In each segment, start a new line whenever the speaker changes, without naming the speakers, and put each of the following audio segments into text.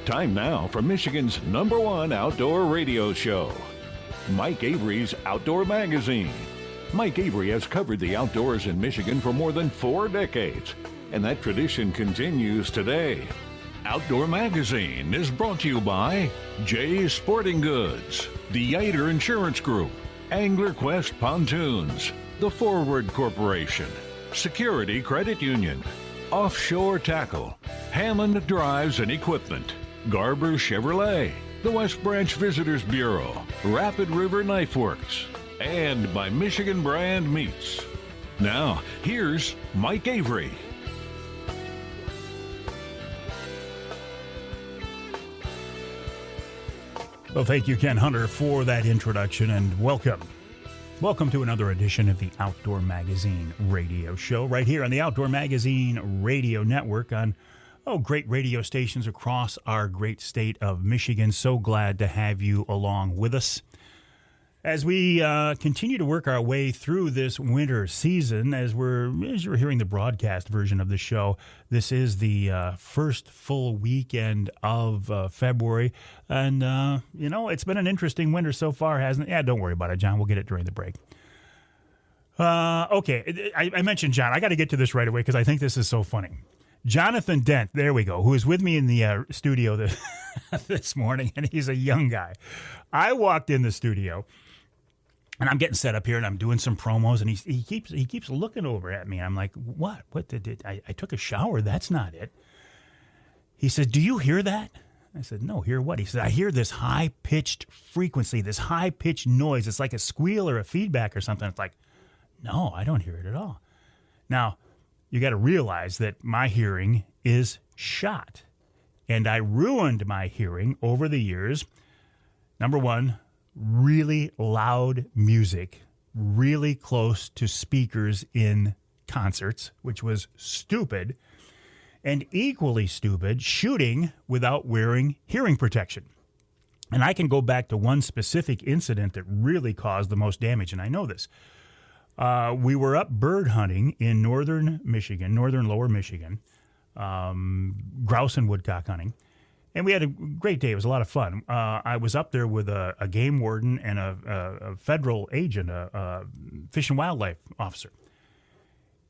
Time now for Michigan's #1 outdoor radio show, Mike Avery's Outdoor Magazine. Mike Avery has covered the outdoors in Michigan for more than 4 decades, and that tradition continues today. Outdoor Magazine is brought to you by Jay's Sporting Goods, the Yater Insurance Group, Angler Quest Pontoons, the Forward Corporation, Security Credit Union, Offshore Tackle, Hammond Drives and Equipment, Garber Chevrolet, the West Branch Visitors Bureau, Rapid River Knife Works, and by Michigan Brand Meats. Now, here's Mike Avery.
Well, thank you, Ken Hunter, for that introduction, and welcome. Welcome to another edition of the Outdoor Magazine radio show right here on the Outdoor Magazine radio network on, great radio stations across our great state of Michigan. So glad to have you along with us. As we continue to work our way through this winter season, as you're hearing the broadcast version of the show, this is the first full weekend of February. And, it's been an interesting winter so far, hasn't it? Yeah, don't worry about it, John. We'll get it during the break. Okay, I mentioned John. I got to get to this right away because I think this is so funny. Jonathan Dent, there we go, who is with me in the studio this morning, and he's a young guy. I walked in the studio. And I'm getting set up here, and I'm doing some promos, and he keeps looking over at me. I'm like, what? What did I took a shower? That's not it. He said, do you hear that? I said, no, hear what? He said, I hear this high-pitched frequency, this high-pitched noise. It's like a squeal or a feedback or something. It's like, no, I don't hear it at all. Now, you got to realize that my hearing is shot, and I ruined my hearing over the years. Number one, really loud music, really close to speakers in concerts, which was stupid, and equally stupid, shooting without wearing hearing protection. And I can go back to one specific incident that really caused the most damage, and I know this. We were up bird hunting in northern lower Michigan, grouse and woodcock hunting. And we had a great day. It was a lot of fun. I was up there with a game warden and a federal agent, a Fish and Wildlife officer.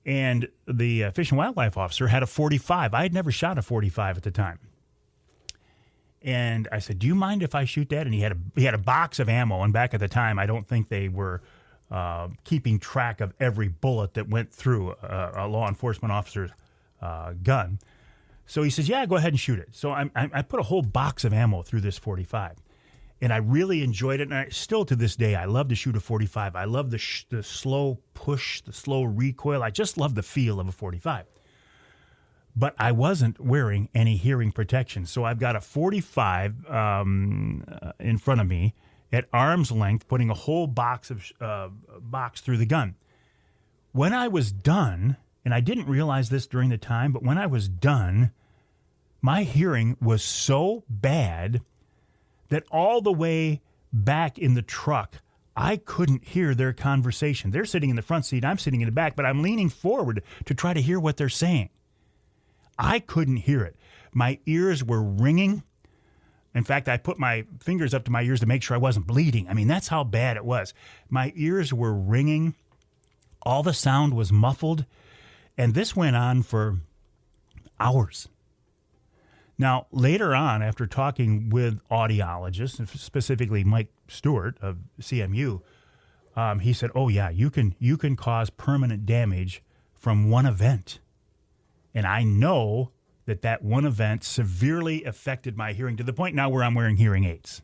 And the Fish and Wildlife officer had a .45. I had never shot a .45 at the time. And I said, do you mind if I shoot that? And he had a box of ammo. And back at the time, I don't think they were keeping track of every bullet that went through a law enforcement officer's gun. So he says, yeah, go ahead and shoot it. So I put a whole box of ammo through this .45, and I really enjoyed it. And still to this day, I love to shoot a .45. I love the slow push, the slow recoil. I just love the feel of a .45. But I wasn't wearing any hearing protection. So I've got a .45 in front of me at arm's length, putting a whole box through the gun. When I was done, and I didn't realize this during the time, but when I was done, my hearing was so bad that all the way back in the truck, I couldn't hear their conversation. They're sitting in the front seat, I'm sitting in the back, but I'm leaning forward to try to hear what they're saying. I couldn't hear it. My ears were ringing. In fact, I put my fingers up to my ears to make sure I wasn't bleeding. I mean, that's how bad it was. My ears were ringing. All the sound was muffled. And this went on for hours. Now, later on, after talking with audiologists, specifically Mike Stewart of CMU, he said, oh, yeah, you can cause permanent damage from one event. And I know that one event severely affected my hearing to the point now where I'm wearing hearing aids.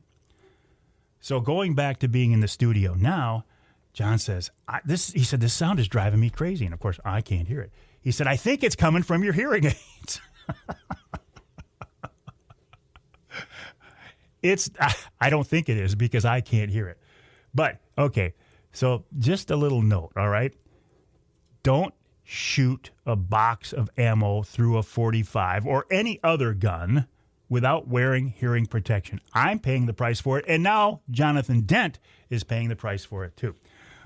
So going back to being in the studio now, John says, he said, this sound is driving me crazy. And, of course, I can't hear it. He said, I think it's coming from your hearing aids. I don't think it is because I can't hear it. But, okay, so just a little note, all right? Don't shoot a box of ammo through a .45 or any other gun without wearing hearing protection. I'm paying the price for it, and now Jonathan Dent is paying the price for it too.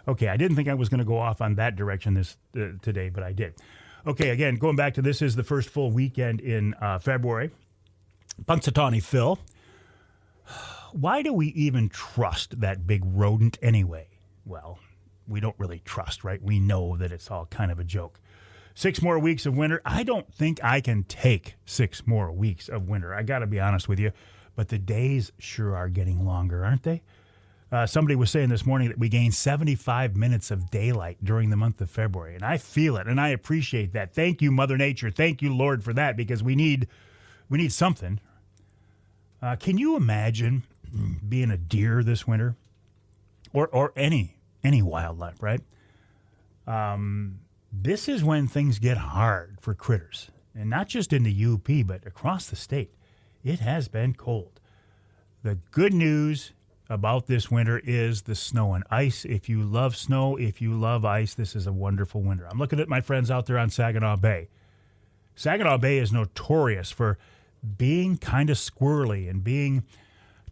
Okay, I didn't think I was going to go off on that direction today, but I did. Okay, again, going back to this is the first full weekend in February. Punxsutawney Phil. Why do we even trust that big rodent anyway? Well, we don't really trust, right? We know that it's all kind of a joke. 6 more weeks of winter. I don't think I can take 6 more weeks of winter. I got to be honest with you. But the days sure are getting longer, aren't they? Somebody was saying this morning that we gained 75 minutes of daylight during the month of February. And I feel it, and I appreciate that. Thank you, Mother Nature. Thank you, Lord, for that, because we need something. Can you imagine being a deer this winter? Or any wildlife, right? This is when things get hard for critters. And not just in the UP, but across the state. It has been cold. The good news about this winter is the snow and ice. If you love snow, if you love ice, this is a wonderful winter. I'm looking at my friends out there on Saginaw Bay. Saginaw Bay is notorious for being kind of squirrely and being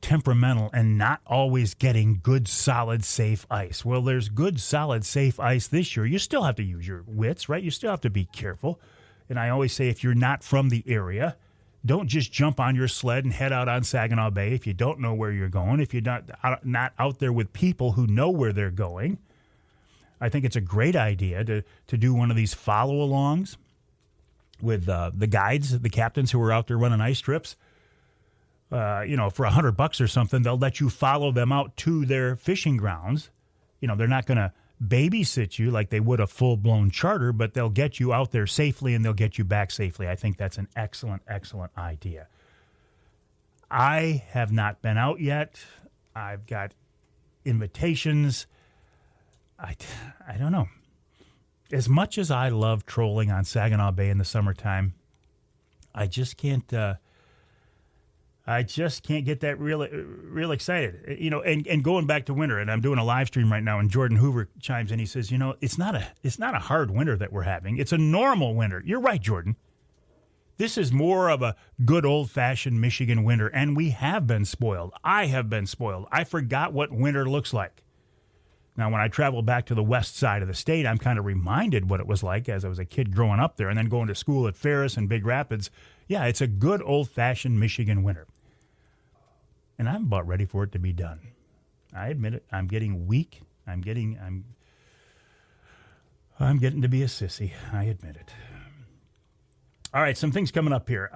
temperamental and not always getting good, solid, safe ice. Well, there's good, solid, safe ice this year. You still have to use your wits, right? You still have to be careful. And I always say, if you're not from the area, don't just jump on your sled and head out on Saginaw Bay if you don't know where you're going, if you're not out there with people who know where they're going. I think it's a great idea to do one of these follow-alongs with the guides, the captains who are out there running ice trips. For $100 or something, they'll let you follow them out to their fishing grounds. They're not going to babysit you like they would a full-blown charter, but they'll get you out there safely and they'll get you back safely. I think that's an excellent, excellent idea. I have not been out yet. I've got invitations. I don't know. As much as I love trolling on Saginaw Bay in the summertime, I just can't get that real excited, and going back to winter. And I'm doing a live stream right now, and Jordan Hoover chimes in. He says, it's not a hard winter that we're having. It's a normal winter. You're right, Jordan. This is more of a good old-fashioned Michigan winter, and we have been spoiled. I have been spoiled. I forgot what winter looks like. Now, when I travel back to the west side of the state, I'm kind of reminded what it was like as I was a kid growing up there and then going to school at Ferris and Big Rapids. Yeah, it's a good old-fashioned Michigan winter. And I'm about ready for it to be done. I admit it. I'm getting weak. I'm getting to be a sissy. I admit it. All right, some things coming up here.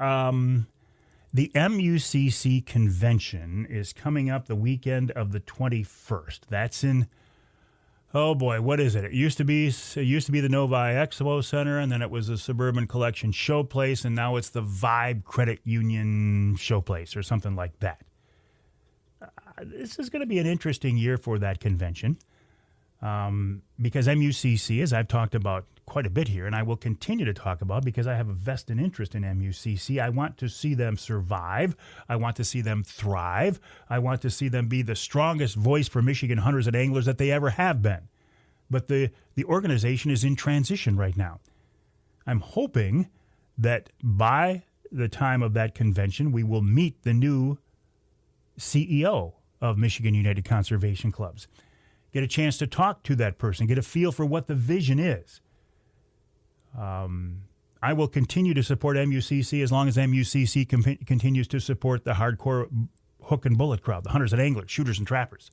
The MUCC convention is coming up the weekend of the 21st. That's in, oh boy, what is it? It used to be the Novi Expo Center, and then it was the Suburban Collection Showplace, and now it's the Vibe Credit Union Showplace or something like that. This is going to be an interesting year for that convention because MUCC, as I've talked about quite a bit here, and I will continue to talk about because I have a vested interest in MUCC. I want to see them survive. I want to see them thrive. I want to see them be the strongest voice for Michigan hunters and anglers that they ever have been. But the organization is in transition right now. I'm hoping that by the time of that convention, we will meet the new CEO of Michigan United Conservation Clubs. Get a chance to talk to that person, get a feel for what the vision is. I will continue to support MUCC as long as MUCC continues to support the hardcore hook and bullet crowd, the hunters and anglers, shooters and trappers.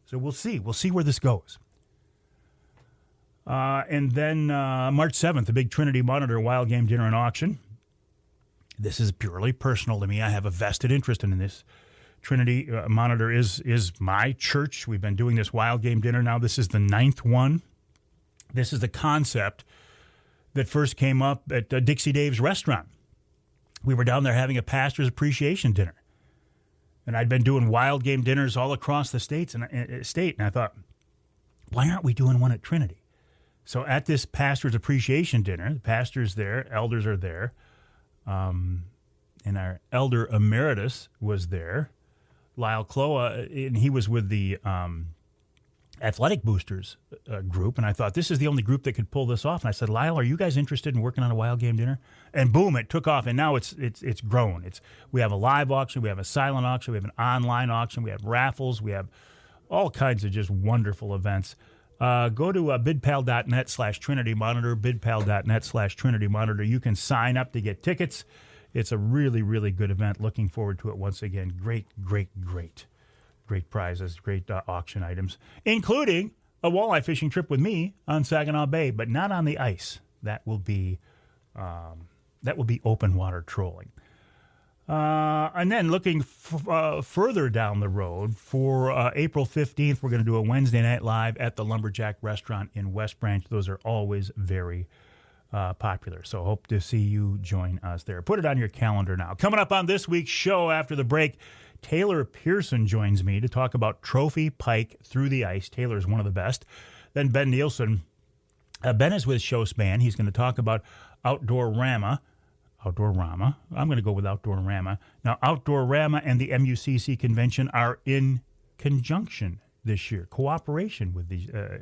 So we'll see. We'll see where this goes. And then March 7th, the big Trinity Monitor Wild Game Dinner and Auction. This is purely personal to me. I have a vested interest in this. Trinity Monitor is my church. We've been doing this wild game dinner now. This is the 9th one. This is the concept that first came up at Dixie Dave's restaurant. We were down there having a pastor's appreciation dinner. And I'd been doing wild game dinners all across the state, and I thought, why aren't we doing one at Trinity? So at this pastor's appreciation dinner, the pastor's there, elders are there, and our elder emeritus was there, Lyle Cloa, and he was with the Athletic Boosters group, and I thought, this is the only group that could pull this off. And I said, Lyle, are you guys interested in working on a wild game dinner? And boom, it took off, and now it's grown. We have a live auction, we have a silent auction, we have an online auction, we have raffles, we have all kinds of just wonderful events. Go to bidpal.net/Trinity Monitor, bidpal.net/Trinity Monitor. You can sign up to get tickets. It's a really, really good event. Looking forward to it once again. Great prizes, great auction items, including a walleye fishing trip with me on Saginaw Bay, but not on the ice. That will be open water trolling. And then looking further down the road for April 15th, we're going to do a Wednesday night live at the Lumberjack Restaurant in West Branch. Those are always very popular. So hope to see you join us there. Put it on your calendar now. Coming up on this week's show after the break, Taylor Pierson joins me to talk about trophy pike through the ice. Taylor's one of the best. Then Ben Nielson. Ben is with Showspan. He's going to talk about Outdoorama. I'm going to go with Outdoorama. Now, Outdoorama and the MUCC convention are in conjunction this year, cooperation with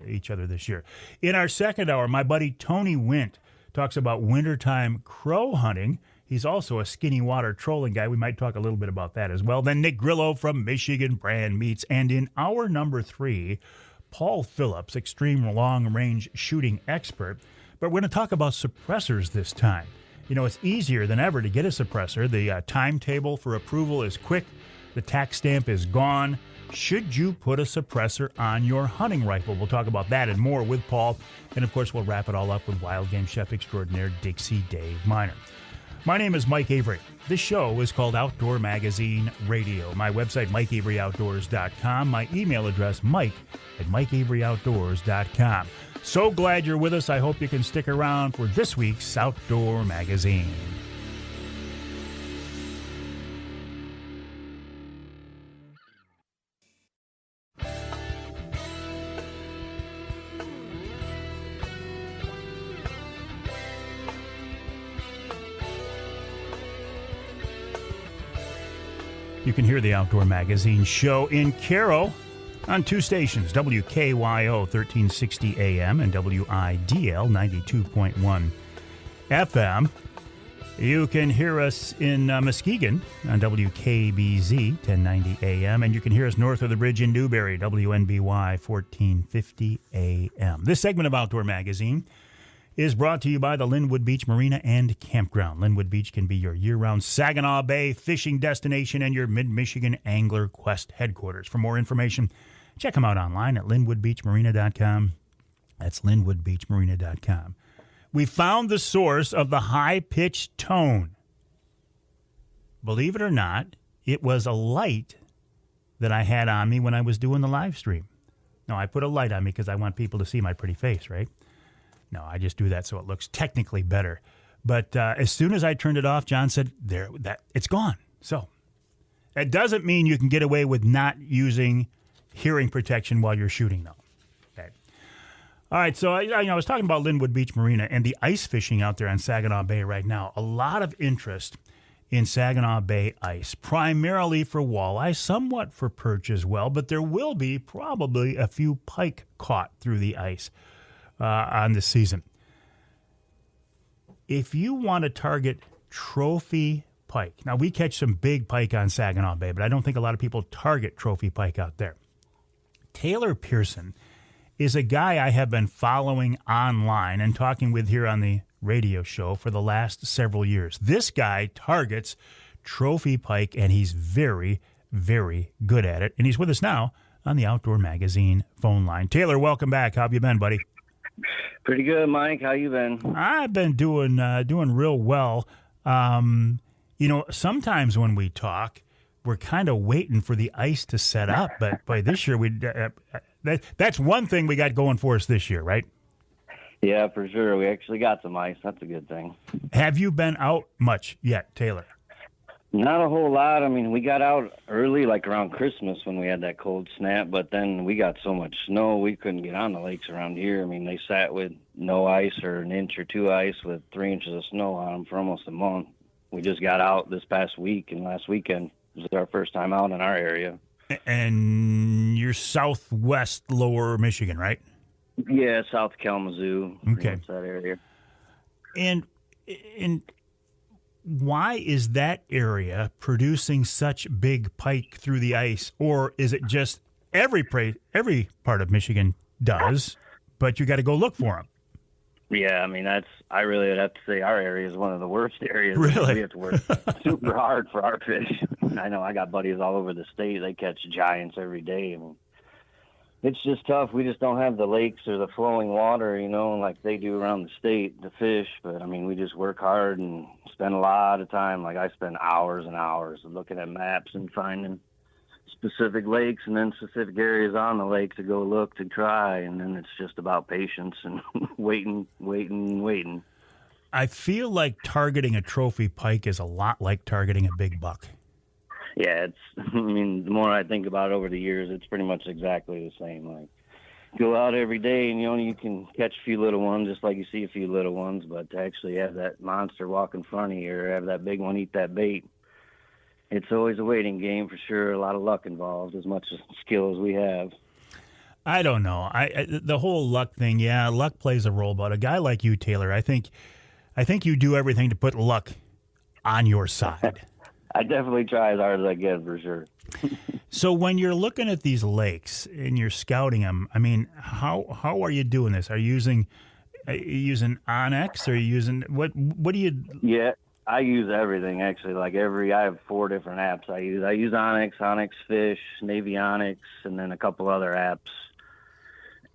each other this year. In our second hour, my buddy Tony Windt talks about wintertime crow hunting. He's also a skinny water trolling guy. We might talk a little bit about that as well. Then Nick Grillo from Michigan Brand Meats. And in hour number 3, Paul Phillips, extreme long-range shooting expert. But we're going to talk about suppressors this time. You know, it's easier than ever to get a suppressor. The timetable for approval is quick. The tax stamp is gone. Should you put a suppressor on your hunting rifle? We'll talk about that and more with Paul. And, of course, we'll wrap it all up with wild game chef extraordinaire Dixie Dave Minar. My name is Mike Avery. This show is called Outdoor Magazine Radio. My website, MikeAveryOutdoors.com. My email address, Mike@MikeAveryOutdoors.com. So glad you're with us. I hope you can stick around for this week's Outdoor Magazine. You can hear the Outdoor Magazine show in Caro on 2 stations, WKYO 1360 AM and WIDL 92.1 FM. You can hear us in Muskegon on WKBZ 1090 AM, and you can hear us north of the bridge in Newberry, WNBY 1450 AM. This segment of Outdoor Magazine is brought to you by the Linwood Beach Marina and Campground. Linwood Beach can be your year-round Saginaw Bay fishing destination and your Mid-Michigan Angler Quest headquarters. For more information, check them out online at linwoodbeachmarina.com. That's linwoodbeachmarina.com. We found the source of the high-pitched tone. Believe it or not, it was a light that I had on me when I was doing the live stream. Now, I put a light on me because I want people to see my pretty face, right? No, I just do that so it looks technically better. But as soon as I turned it off, John said, that it's gone. So that doesn't mean you can get away with not using hearing protection while you're shooting, though. Okay. All right, so I was talking about Linwood Beach Marina and the ice fishing out there on Saginaw Bay right now. A lot of interest in Saginaw Bay ice, primarily for walleye, somewhat for perch as well, but there will be probably a few pike caught through the ice on this season. If you want to target trophy pike, now we catch some big pike on Saginaw Bay, but I don't think a lot of people target trophy pike out there. Taylor Pierson is a guy I have been following online and talking with here on the radio show for the last several years. This guy targets trophy pike, and he's very, very good at it. And he's with us now on the Outdoor Magazine phone line. Taylor, welcome back. How have you been, buddy?
Pretty good, Mike. How you been?
I've been doing real well. Sometimes when we talk, we're kind of waiting for the ice to set up. But by this year, that's one thing we got going for us this year, right?
Yeah, for sure. We actually got some ice. That's a good thing.
Have you been out much yet, Taylor?
Not a whole lot. I mean, we got out early, like around Christmas when we had that cold snap, but then we got so much snow we couldn't get on the lakes around here. I mean, they sat with no ice or an inch or two ice with 3 inches of snow on them for almost a month. We just got out this past week, and last weekend was our first time out in our area.
And you're southwest lower Michigan, right?
Yeah, South Kalamazoo.
Okay.
That area.
And why is that area producing such big pike through the ice? Or is it just every part of Michigan does, but you got to go look for them?
Yeah, I mean, I really would have to say our area is one of the worst areas.
Really?
We have to work super hard for our fish. I know I got buddies all over the state. They catch giants every day. I mean, it's just tough. We just don't have the lakes or the flowing water, like they do around the state to fish. But, I mean, we just work hard and spend a lot of time. Like, I spend hours and hours looking at maps and finding specific lakes and then specific areas on the lake to go look, to try. And then it's just about patience and waiting.
I feel like targeting a trophy pike is a lot like targeting a big buck.
Yeah, I mean, the more I think about it over the years, it's pretty much exactly the same. Like, go out every day and, you can catch a few little ones just like you see a few little ones, but to actually have that monster walk in front of you or have that big one eat that bait, it's always a waiting game for sure. A lot of luck involved, as much skill as we have.
I don't know. The whole luck thing, yeah, luck plays a role, but a guy like you, Taylor, I think you do everything to put luck on your side.
I definitely try as hard as I can, for sure.
So when you're looking at these lakes and you're scouting them, I mean, how are you doing this? Are you using Onyx? Or are you using what do you?
Yeah, I use everything actually. Like I have 4 different apps I use. I use Onyx Fish, Navy Onyx, and then a couple other apps.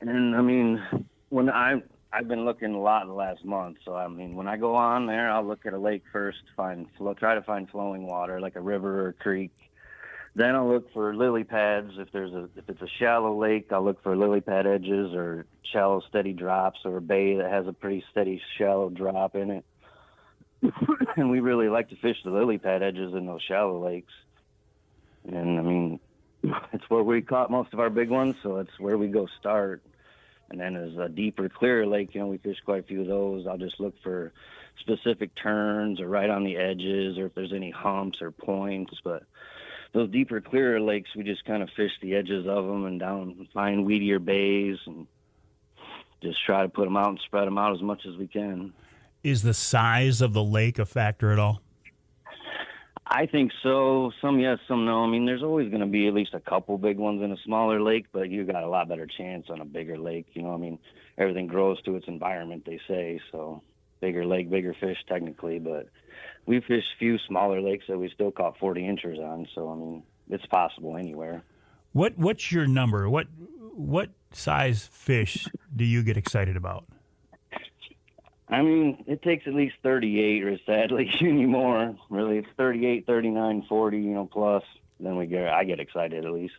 And I mean, when I've been looking a lot in the last month, so I mean, when I go on there, I'll look at a lake first, try to find flowing water, like a river or a creek. Then I'll look for lily pads. If it's a shallow lake, I'll look for lily pad edges or shallow steady drops, or a bay that has a pretty steady shallow drop in it. And we really like to fish the lily pad edges in those shallow lakes. And I mean, it's where we caught most of our big ones, so it's where we go start. And then as a deeper, clearer lake, we fish quite a few of those. I'll just look for specific turns or right on the edges, or if there's any humps or points. But those deeper, clearer lakes, we just kind of fish the edges of them and down, find weedier bays, and just try to put them out and spread them out as much as we can.
Is the size of the lake a factor at all?
I think so. Some yes, some no. I mean, there's always going to be at least a couple big ones in a smaller lake, but you got a lot better chance on a bigger lake. I mean, everything grows to its environment, they say. So bigger lake, bigger fish technically, but we fished a few smaller lakes that we still caught 40 inchers on. So, I mean, it's possible anywhere.
What's your number? What size fish do you get excited about?
I mean, it takes at least 38 or sadly anymore. Really, it's 38, 39, 40, plus. Then I get excited at least.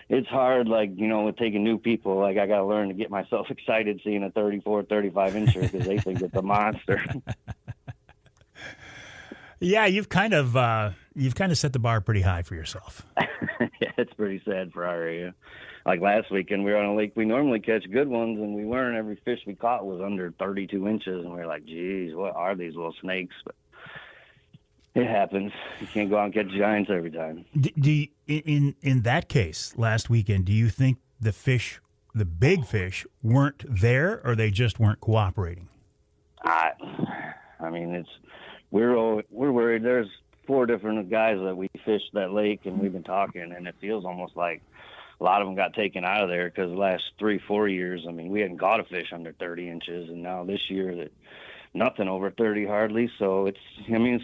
It's hard, like, with taking new people. Like, I got to learn to get myself excited seeing a 34, 35 incher because they think it's a monster.
Yeah, you've kind of set the bar pretty high for yourself.
Yeah, it's pretty sad for our area. Like last weekend, we were on a lake we normally catch good ones, and we weren't. Every fish we caught was under 32 inches, and we were like, geez, what are these little snakes? But it happens. You can't go out and catch giants every time.
In that case, last weekend, do you think the big fish, weren't there, or they just weren't cooperating?
I mean, we're worried. There's 4 different guys that we fished that lake, and we've been talking, and it feels almost like a lot of them got taken out of there because the last 3-4 years, I mean, we hadn't caught a fish under 30 inches, and now this year that nothing over 30 hardly. So it's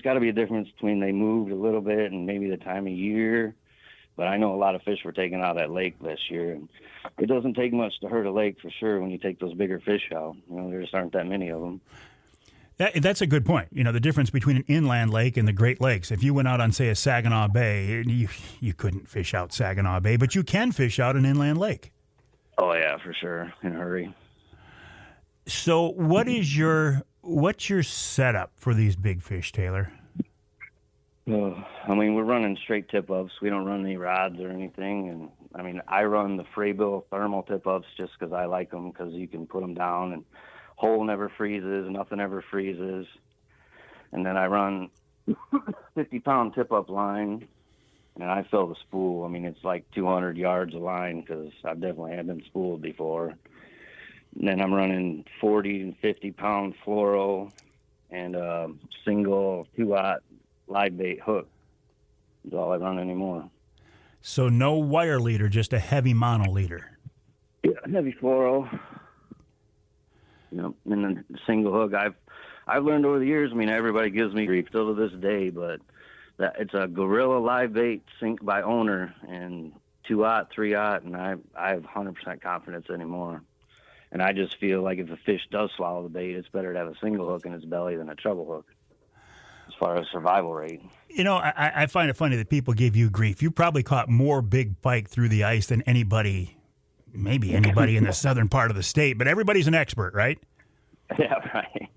got to be a difference between they moved a little bit and maybe the time of year. But I know a lot of fish were taken out of that lake this year, and it doesn't take much to hurt a lake for sure when you take those bigger fish out. There just aren't that many of them.
That's a good point. The difference between an inland lake and the Great Lakes. If you went out on, say, a Saginaw Bay, you couldn't fish out Saginaw Bay, but you can fish out an inland lake.
Oh, yeah, for sure, in a hurry.
So what's your setup for these big fish, Taylor?
I mean, we're running straight tip-ups. We don't run any rods or anything. And, I mean, I run the Fraybill thermal tip-ups just because I like them, because you can put them down and hole never freezes, nothing ever freezes. And then I run 50-pound tip-up line, and I fill the spool. I mean, it's like 200 yards of line because I definitely have been spooled before. And then I'm running 40 and 50-pound fluoro and a single 2-aught live bait hook. That's all I run anymore.
So no wire leader, just a heavy mono leader.
Yeah, heavy fluoro. And then single hook, I've learned over the years. I mean, everybody gives me grief still to this day, but that it's a Grillo live bait sink by owner and 2/0, 3/0, and I have 100% confidence anymore. And I just feel like if a fish does swallow the bait, it's better to have a single hook in its belly than a treble hook as far as survival rate.
I find it funny that people give you grief. You probably caught more big pike through the ice than maybe anybody in the southern part of the state, but everybody's an expert, right?
Yeah, right.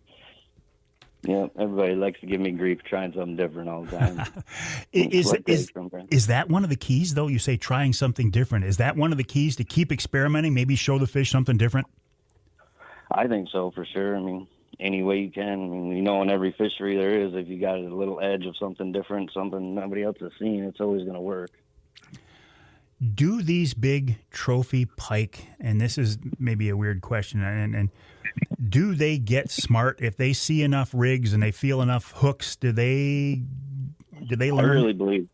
Yeah, everybody likes to give me grief trying something different all the time.
Is that one of the keys, though? You say trying something different. Is that one of the keys to keep experimenting, maybe show the fish something different?
I think so, for sure. I mean, any way you can. I mean, in every fishery there is, if you got a little edge of something different, something nobody else has seen, it's always going to work.
Do these big trophy pike, and this is maybe a weird question, and do they get smart if they see enough rigs and they feel enough hooks? Do they learn?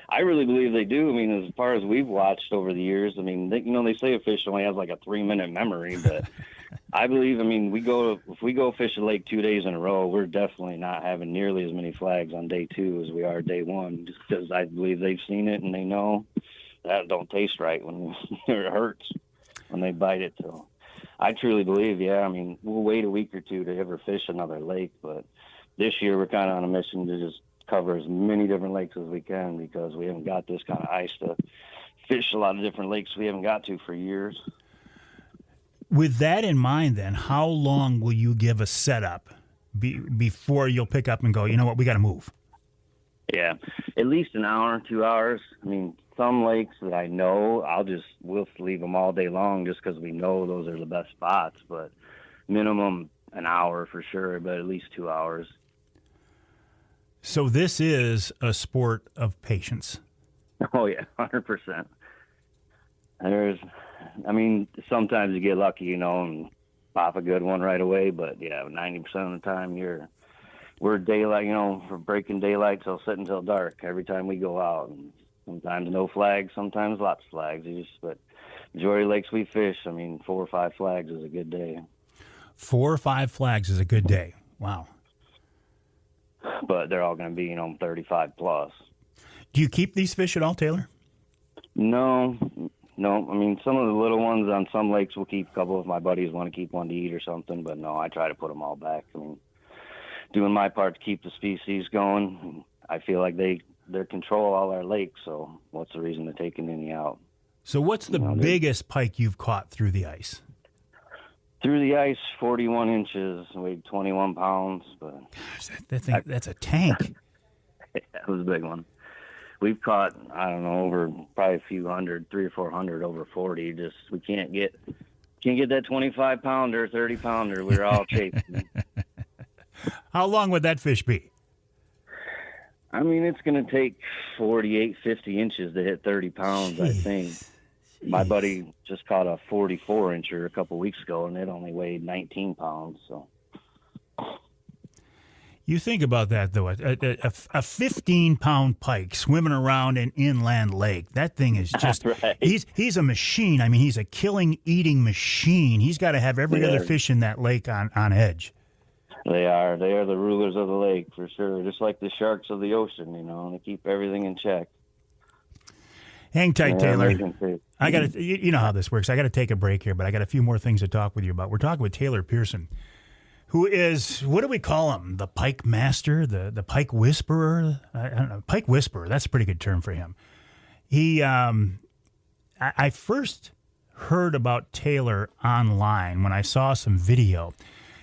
I really believe they do. I mean, as far as we've watched over the years, I mean, they say a fish only has like a 3-minute memory, but I believe, I mean, if we go fish a lake 2 days in a row, we're definitely not having nearly as many flags on day 2 as we are day 1, just because I believe they've seen it and they know that don't taste right when it hurts when they bite it. So I truly believe, I mean, we'll wait a week or two to ever fish another lake, but this year we're kind of on a mission to just cover as many different lakes as we can because we haven't got this kind of ice to fish a lot of different lakes we haven't got to for years.
With that in mind, then, how long will you give a setup before you'll pick up and go, you know what, we got to move?
Yeah, at least an hour, 2 hours. I mean, some lakes that I know, we'll leave them all day long just because we know those are the best spots, but minimum an hour for sure, but at least 2 hours.
So this is a sport of patience.
Oh, yeah, 100%. Sometimes you get lucky, and pop a good one right away, but, 90% of the time we're daylight, for breaking daylight till sit until dark every time we go out. And sometimes no flags, sometimes lots of flags. But majority of lakes we fish, 4 or 5 flags is a good day.
4 or 5 flags is a good day. Wow.
But they're all going to be, 35 plus.
Do you keep these fish at all, Taylor?
No. Some of the little ones on some lakes we'll keep. A couple of my buddies want to keep one to eat or something, but no, I try to put them all back. Doing my part to keep the species going. I feel like they control all our lakes, so what's the reason to taking any out? So
what's the biggest pike you've caught through the ice?
Through the ice, 41 inches, weighed 21 pounds. But
gosh, that's a tank.
It was a big one. We've caught, I don't know, over probably a few hundred, 300 or 400 over 40. Just we can't get that 25-pounder, 30-pounder. We're all chasing.
How long would that fish be?
It's going to take 48, 50 inches to hit 30 pounds, I think. Jeez. My buddy just caught a 44-incher a couple weeks ago, and it only weighed 19 pounds. So,
you think about that, though. A 15-pound pike swimming around an inland lake. That thing is just right. He's a machine. He's a killing, eating machine. He's got to have every other fish in that lake on edge. They are the rulers of the lake, for sure. Just like the sharks of the ocean, they keep everything in check. Hang tight, Taylor. I got to. You know how this works. I got to take a break here, but I got a few more things to talk with you about. We're talking with Taylor Pierson, who is, what do we call him? The pike master, the pike whisperer. I don't know, pike whisperer. That's a pretty good term for him. I first heard about Taylor online when I saw some video.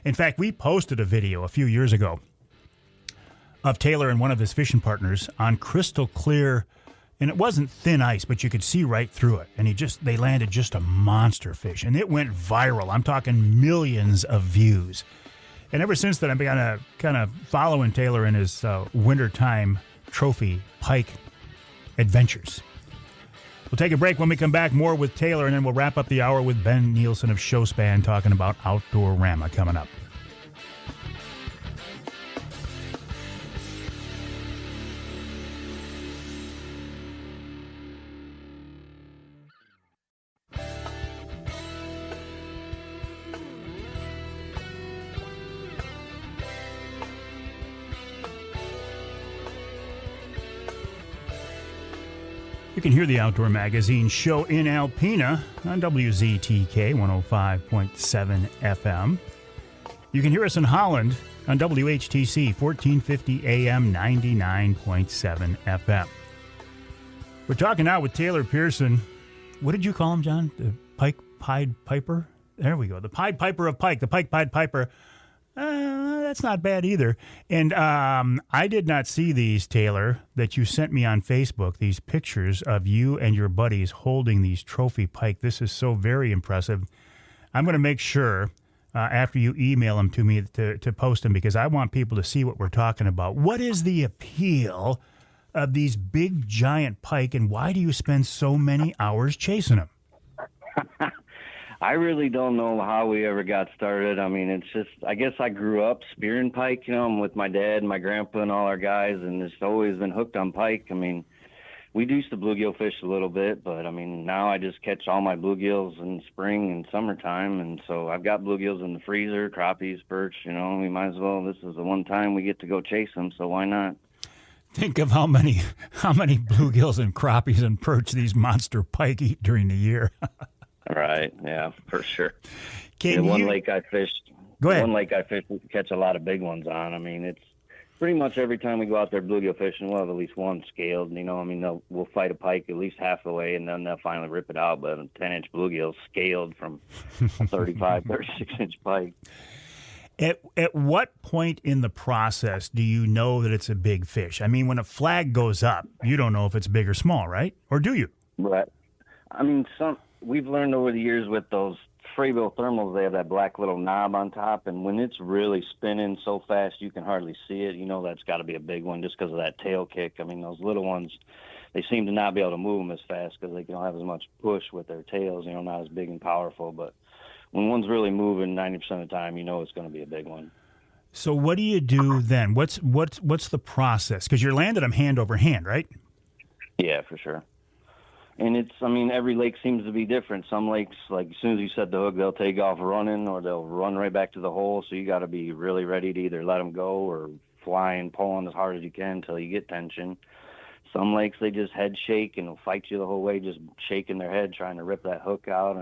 In fact, we posted a video a few years ago of Taylor and one of his fishing partners on crystal clear, and it wasn't thin ice, but you could see right through it. And they landed just a monster fish, and it went viral. I'm talking millions of views. And ever since then, I've been kind of following Taylor in his wintertime trophy pike adventures. We'll take a break. When we come back, more with Taylor, and then we'll wrap up the hour with Ben Nielson of Showspan talking about Outdoorama coming up. You can hear the Outdoor Magazine show in Alpena on WZTK 105.7 FM. You can hear us in Holland on WHTC 1450 AM 99.7 FM. We're talking now with Taylor Pierson. What did you call him, John? The Pied Piper? There we go. The Pied Piper of Pike. The Pike Pied Piper. That's not bad either. And I did not see these, Taylor, that you sent me on Facebook, these pictures of you and your buddies holding these trophy pike. This is so very impressive. I'm going to make sure after you email them to me to post them, because I want people to see what we're talking about. What is the appeal of these big, giant pike, and why do you spend so many hours chasing them?
I really don't know how we ever got started. I mean, it's just, I guess I grew up spearing pike, I'm with my dad and my grandpa and all our guys, and it's always been hooked on pike. I mean, we used to bluegill fish a little bit, but I mean, now I just catch all my bluegills in spring and summertime, and so I've got bluegills in the freezer, crappies, perch, we might as well, this is the one time we get to go chase them, so why not?
Think of how many bluegills and crappies and perch these monster pike eat during the year.
Right, yeah, for sure.
One
lake I fished,
Go ahead.
One lake I fished, we catch a lot of big ones on. I mean, it's pretty much every time we go out there bluegill fishing, we'll have at least one scaled. We'll fight a pike at least half the way, and then they'll finally rip it out. But a 10-inch bluegill scaled from a 35, 36-inch pike.
At what point in the process do you know that it's a big fish? I mean, when a flag goes up, you don't know if it's big or small, right? Or do you?
Right. I mean, we've learned over the years with those Freyville thermals, they have that black little knob on top, and when it's really spinning so fast you can hardly see it, that's got to be a big one just because of that tail kick. I mean, those little ones, they seem to not be able to move them as fast because they don't have as much push with their tails, not as big and powerful. But when one's really moving 90% of the time, it's going to be a big one.
So what do you do then? What's the process? Because you're landing them hand over hand, right?
Yeah, for sure. And every lake seems to be different. Some lakes, like as soon as you set the hook, they'll take off running or they'll run right back to the hole. So you got to be really ready to either let them go or fly and pull on as hard as you can until you get tension. Some lakes, they just head shake and will fight you the whole way, just shaking their head, trying to rip that hook out.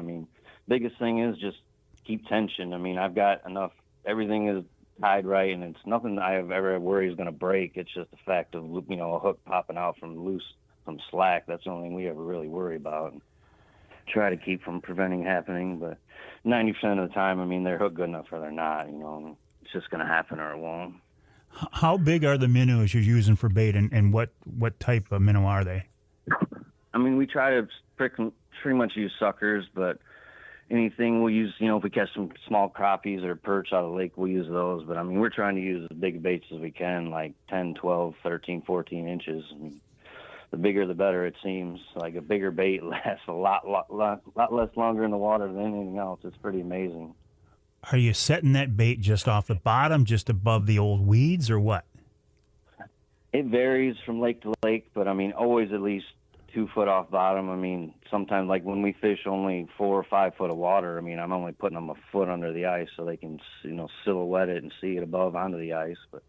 Biggest thing is just keep tension. I've got enough, everything is tied right, and it's nothing that I have ever worried is going to break. It's just the fact of, a hook popping out from slack. That's the only thing we ever really worry about and try to keep from preventing happening. But 90% of the time, they're hooked good enough or they're not, it's just going to happen or it won't.
How big are the minnows you're using for bait, and what type of minnow are they?
We try to pretty much use suckers, but anything we'll use, if we catch some small crappies or perch out of the lake, we'll use those. But we're trying to use as big baits as we can, like 10, 12, 13, 14 inches. The bigger the better, it seems. Like a bigger bait lasts a lot less longer in the water than anything else. It's pretty amazing.
Are you setting that bait just off the bottom, just above the old weeds, or what?
It varies from lake to lake, but always at least 2 foot off bottom. Sometimes like when we fish only 4 or 5 foot of water, I'm only putting them a foot under the ice so they can, silhouette it and see it above onto the ice. But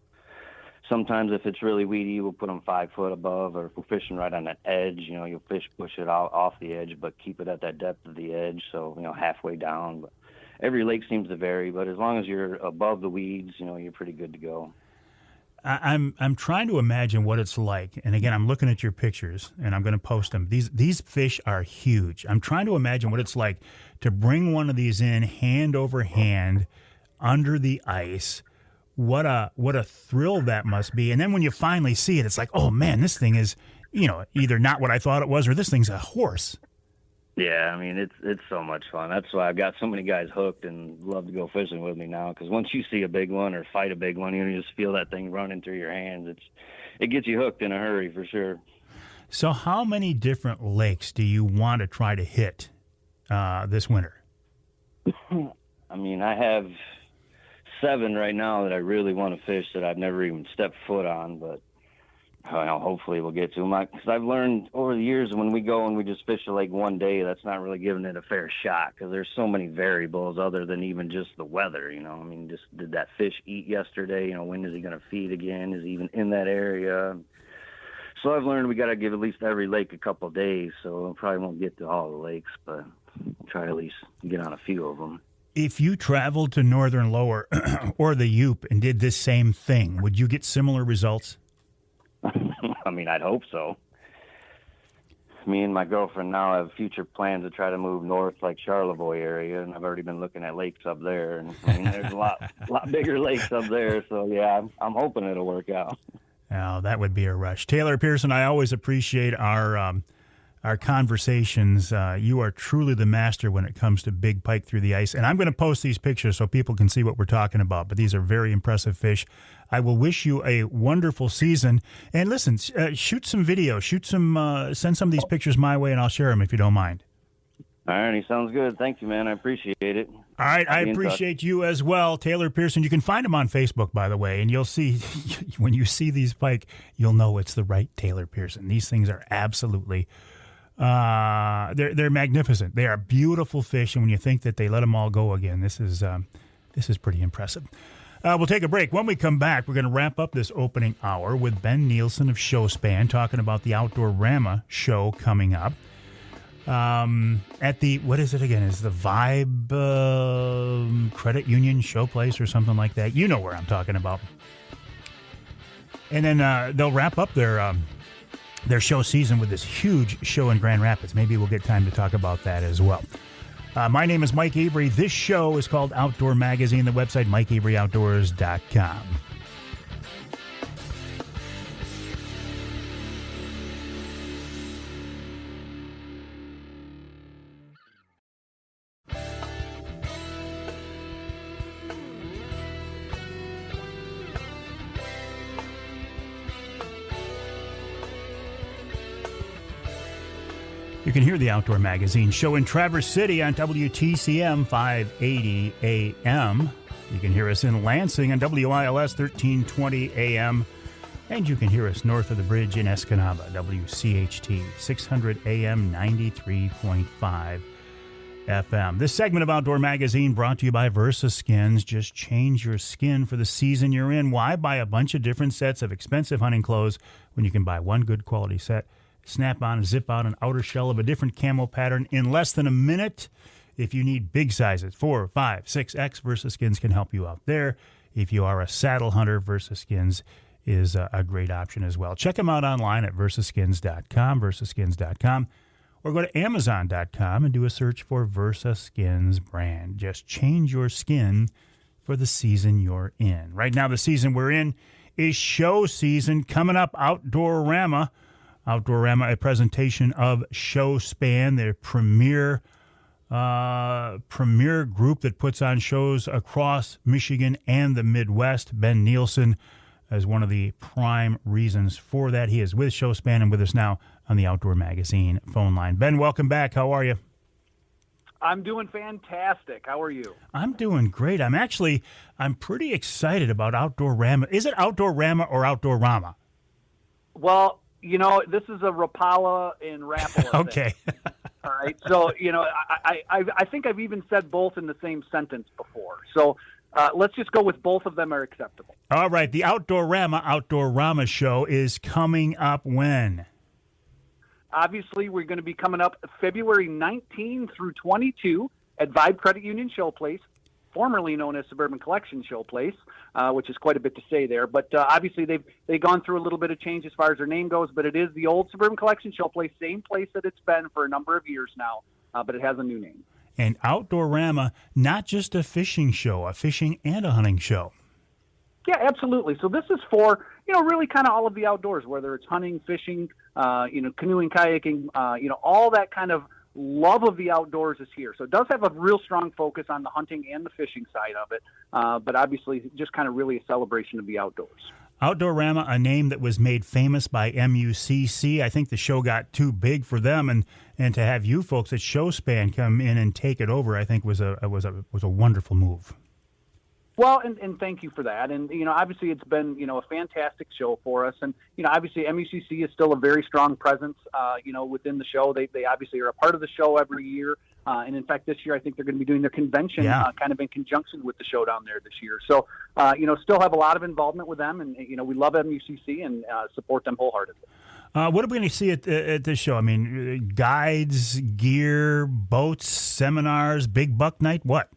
sometimes if it's really weedy, we'll put them 5 foot above, or if we're fishing right on that edge, you'll push it out off the edge, but keep it at that depth of the edge, so, halfway down. But every lake seems to vary, but as long as you're above the weeds, you're pretty good to go.
I'm trying to imagine what it's like, and again, I'm looking at your pictures, and I'm going to post them. These fish are huge. I'm trying to imagine what it's like to bring one of these in hand over hand under the ice. What a thrill that must be. And then when you finally see it, it's like, oh man, this thing is, either not what I thought it was, or this thing's a horse.
Yeah, it's so much fun. That's why I've got so many guys hooked and love to go fishing with me now. Because once you see a big one or fight a big one, you just feel that thing running through your hands. It gets you hooked in a hurry for sure.
So how many different lakes do you want to try to hit this winter?
I have 7 right now that I really want to fish that I've never even stepped foot on, but hopefully we'll get to them. Because I've learned over the years when we go and we just fish a lake one day, that's not really giving it a fair shot because there's so many variables other than even just the weather. Just did that fish eat yesterday? When is he going to feed again? Is he even in that area? So I've learned we got to give at least every lake a couple of days, so I probably won't get to all the lakes, but I'll try at least get on a few of them.
If you traveled to Northern Lower or the Yup and did this same thing, would you get similar results?
I mean, I'd hope so. Me and my girlfriend now have future plans to try to move north, like Charlevoix area, and I've already been looking at lakes up there. And I mean, there's a lot bigger lakes up there, so yeah, I'm hoping it'll work out.
Oh, that would be a rush. Taylor Pierson, I always appreciate our conversations. You are truly the master when it comes to big pike through the ice. And I'm going to post these pictures so people can see what we're talking about. But these are very impressive fish. I will wish you a wonderful season. And listen, shoot some video, send some of these pictures my way, and I'll share them if you don't mind.
All right, sounds good. Thank you, man. I appreciate it.
All right, I appreciate you as well, Taylor Pierson. You can find him on Facebook, by the way, and you'll see, when you see these pike, you'll know it's the right Taylor Pierson. These things are absolutely... they're magnificent. They are beautiful fish, and when you think that they let them all go again, this is pretty impressive. We'll take a break. When we come back, we're going to wrap up this opening hour with Ben Nielson of Showspan talking about the Outdoorama show coming up at the, what is it again? Is the Vibe Credit Union Showplace or something like that? You know where I'm talking about. And then they'll wrap up their show season with this huge show in Grand Rapids. Maybe we'll get time to talk about that as well. My name is Mike Avery. This show is called Outdoor Magazine. The website, MikeAveryOutdoors.com. You can hear the Outdoor Magazine show in Traverse City on WTCM 580 AM. You can hear us in Lansing on WILS 1320 AM. And you can hear us north of the bridge in Escanaba, WCHT 600 AM 93.5 FM. This segment of Outdoor Magazine brought to you by Versa Skins. Just change your skin for the season you're in. Why buy a bunch of different sets of expensive hunting clothes when you can buy one good quality set? Snap on and zip out an outer shell of a different camo pattern in less than a minute. If you need big sizes, 4, 5, 6X, Versa Skins can help you out there. If you are a saddle hunter, Versa Skins is a great option as well. Check them out online at versaskins.com, versaskins.com, or go to amazon.com and do a search for Versa Skins brand. Just change your skin for the season you're in. Right now, the season we're in is show season. Coming up, Outdoorama. Outdoorama, a presentation of Showspan, their premier group that puts on shows across Michigan and the Midwest. Ben Nielson is one of the prime reasons for that. He is with Showspan and with us now on the Outdoor Magazine phone line. Ben, welcome back. How are you?
I'm doing fantastic. How are you?
I'm doing great. I'm pretty excited about Outdoorama. Is it Outdoorama or Outdoorama?
Well, you know, this is a Rapala in Rapala.
Okay.
All right. So, you know, I think I've even said both in the same sentence before. So let's just go with both of them are acceptable.
All right. The Outdoorama show is coming up when?
Obviously, we're going to be coming up February 19 through 22 at Vibe Credit Union Showplace, formerly known as Suburban Collection Showplace, which is quite a bit to say there. But obviously, they've gone through a little bit of change as far as their name goes, but it is the old Suburban Collection Showplace, same place that it's been for a number of years now, but it has a new name.
And Outdoorama, not just a fishing show, a fishing and a hunting show.
Yeah, absolutely. So this is for, you know, really kind of all of the outdoors, whether it's hunting, fishing, you know, canoeing, kayaking, you know, all that kind of love of the outdoors is here. So it does have a real strong focus on the hunting and the fishing side of it, but obviously just kind of really a celebration of the outdoors.
Outdoorama, a name that was made famous by MUCC. I think the show got too big for them, and to have you folks at Showspan come in and take it over, I think was a wonderful move.
Well, and thank you for that. And, you know, obviously it's been, you know, a fantastic show for us. And, you know, obviously MUCC is still a very strong presence, you know, within the show. They obviously are a part of the show every year. And, in fact, this year I think they're going to be doing their convention kind of in conjunction with the show down there this year. So, you know, still have a lot of involvement with them. And, you know, we love MUCC and support them wholeheartedly.
What are we going to see at this show? I mean, guides, gear, boats, seminars, big buck night, what?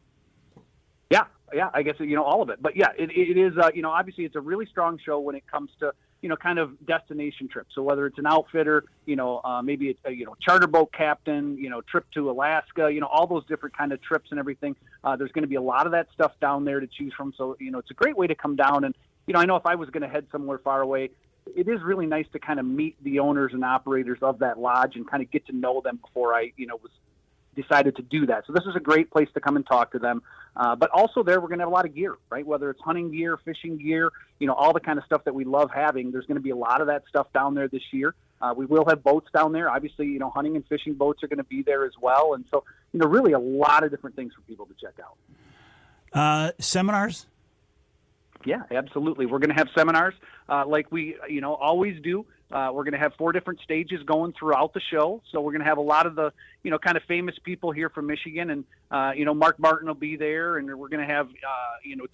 Yeah, I guess, all of it. But yeah, it is, obviously it's a really strong show when it comes to, kind of destination trips. So whether it's an outfitter, maybe it's a, charter boat captain, trip to Alaska, all those different kind of trips and everything. There's going to be a lot of that stuff down there to choose from. So, it's a great way to come down. And, I know if I was going to head somewhere far away, it is really nice to kind of meet the owners and operators of that lodge and kind of get to know them before I, was decided to do that. So this is a great place to come and talk to them. But also there, we're going to have a lot of gear, right? Whether it's hunting gear, fishing gear, all the kind of stuff that we love having. There's going to be a lot of that stuff down there this year. We will have boats down there. Obviously, hunting and fishing boats are going to be there as well. And so, really a lot of different things for people to check out.
Seminars?
Yeah, absolutely. We're going to have seminars like we, always do. We're going to have 4 different stages going throughout the show. So we're going to have a lot of the, kind of famous people here from Michigan. And, Mark Martin will be there. And we're going to have,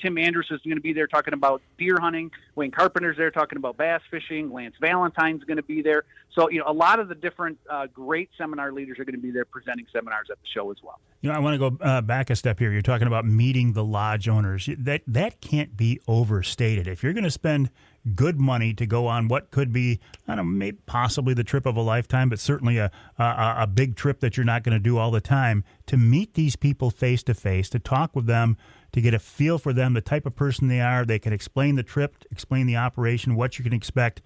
Tim Andrews is going to be there talking about deer hunting. Wayne Carpenter's there talking about bass fishing. Lance Valentine's going to be there. So, a lot of the different great seminar leaders are going to be there presenting seminars at the show as well.
I want to go back a step here. You're talking about meeting the lodge owners. That can't be overstated. If you're going to spend good money to go on what could be, I don't know, maybe possibly the trip of a lifetime, but certainly a big trip that you're not going to do all the time, to meet these people face to face, to talk with them, to get a feel for them, the type of person they are. They can explain the trip, explain the operation, what you can expect.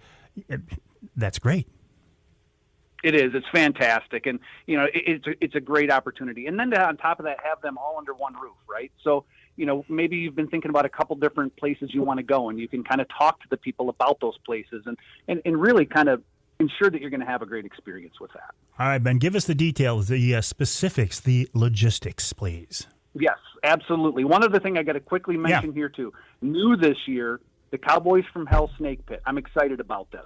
That's great.
It is. It's fantastic. And, it's a great opportunity. And then to, on top of that, have them all under one roof, right? So, maybe you've been thinking about a couple different places you want to go, and you can kind of talk to the people about those places and really kind of ensure that you're going to have a great experience with that.
All right, Ben, give us the details, the specifics, the logistics, please.
Yes, absolutely. One other thing I got to quickly mention here, too. New this year, the Cowboys from Hell Snake Pit. I'm excited about this.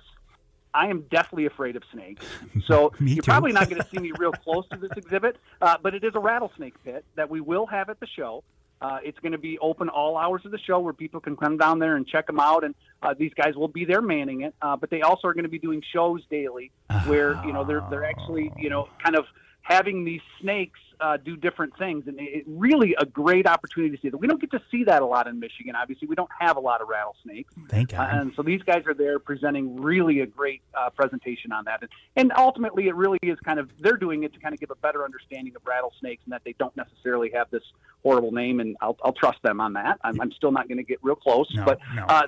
I am deathly afraid of snakes, so you're probably not going to see me real close to this exhibit, but it is a rattlesnake pit that we will have at the show. It's going to be open all hours of the show where people can come down there and check them out, and these guys will be there manning it, but they also are going to be doing shows daily where, they're actually, kind of having these snakes do different things, and it really a great opportunity to see that. We don't get to see that a lot in Michigan. Obviously, we don't have a lot of rattlesnakes.
Thank God.
And so these guys are there presenting really a great presentation on that. And ultimately, it really is kind of, they're doing it to kind of give a better understanding of rattlesnakes and that they don't necessarily have this horrible name, and I'll trust them on that. I'm still not going to get real close, but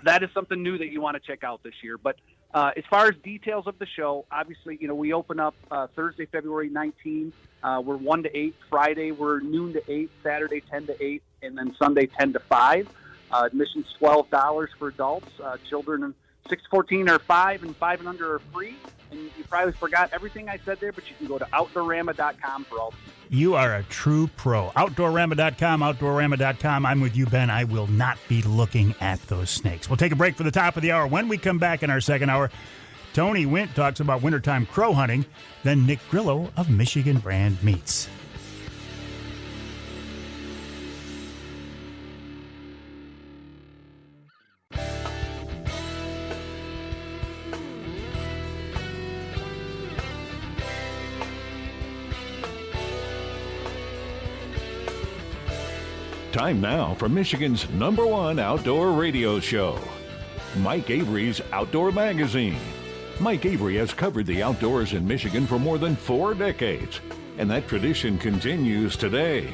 that is something new that you want to check out this year. But as far as details of the show, obviously, we open up Thursday, February 19th. We're 1 to 8. Friday, we're noon to 8. Saturday, 10 to 8. And then Sunday, 10 to 5. Admission's $12 for adults. Children 6 to 14 are 5, and 5 and under are free. And you probably forgot everything I said there, but you can go to Outdoorama.com for all.
You are a true pro. Outdoorama.com, Outdoorama.com. I'm with you, Ben. I will not be looking at those snakes. We'll take a break for the top of the hour. When we come back in our second hour, Tony Windt talks about wintertime crow hunting. Then Nick Grillo of Michigan Brand Meats.
Time now for Michigan's #1 outdoor radio show, Mike Avery's Outdoor Magazine. Mike Avery has covered the outdoors in Michigan for more than 4 decades, and that tradition continues today.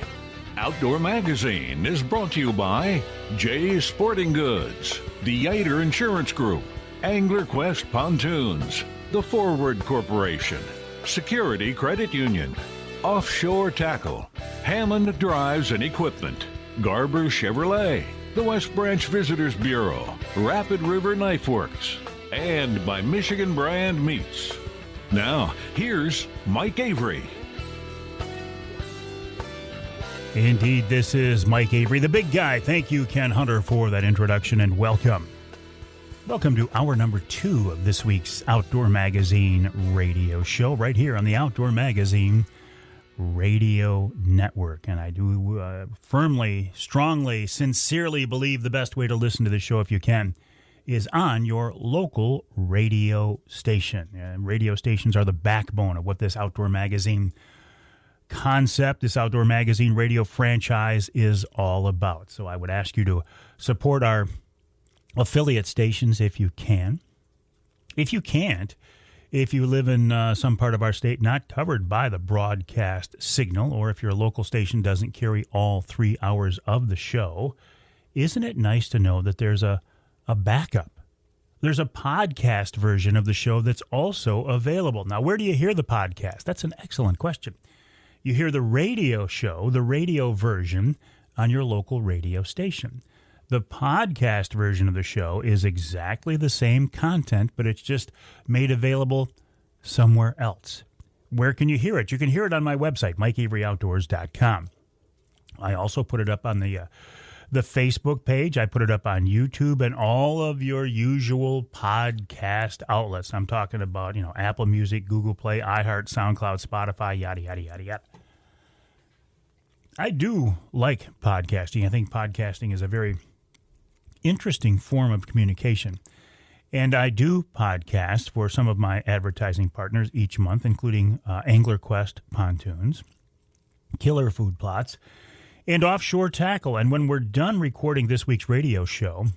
Outdoor Magazine is brought to you by Jay's Sporting Goods, the Yater Insurance Group, Angler Quest Pontoons, The Forward Corporation, Security Credit Union, Offshore Tackle, Hammond Drives and Equipment, Garber Chevrolet, the West Branch Visitors Bureau, Rapid River Knife Works, and by Michigan Brand Meats. Now, here's Mike Avery.
Indeed, this is Mike Avery, the big guy. Thank you, Ken Hunter, for that introduction, and welcome. Welcome to hour number 2 of this week's Outdoor Magazine radio show right here on the Outdoor Magazine Radio Network. And I do firmly, strongly, sincerely believe the best way to listen to the show, if you can, is on your local radio station. Radio stations are the backbone of what this Outdoor Magazine concept, this Outdoor Magazine radio franchise is all about. So I would ask you to support our affiliate stations if you can. If you can't, if you live in some part of our state not covered by the broadcast signal, or if your local station doesn't carry all 3 hours of the show, isn't it nice to know that there's a backup? There's a podcast version of the show that's also available. Now, where do you hear the podcast? That's an excellent question. You hear the radio show, the radio version, on your local radio station. The podcast version of the show is exactly the same content, but it's just made available somewhere else. Where can you hear it? You can hear it on my website, MikeAveryOutdoors.com. I also put it up on the Facebook page. I put it up on YouTube and all of your usual podcast outlets. I'm talking about, Apple Music, Google Play, iHeart, SoundCloud, Spotify, yada, yada, yada, yada. I do like podcasting. I think podcasting is a very interesting form of communication. And I do podcast for some of my advertising partners each month, including Angler Quest Pontoons, Killer Food Plots, and Offshore Tackle. And when we're done recording this week's radio show,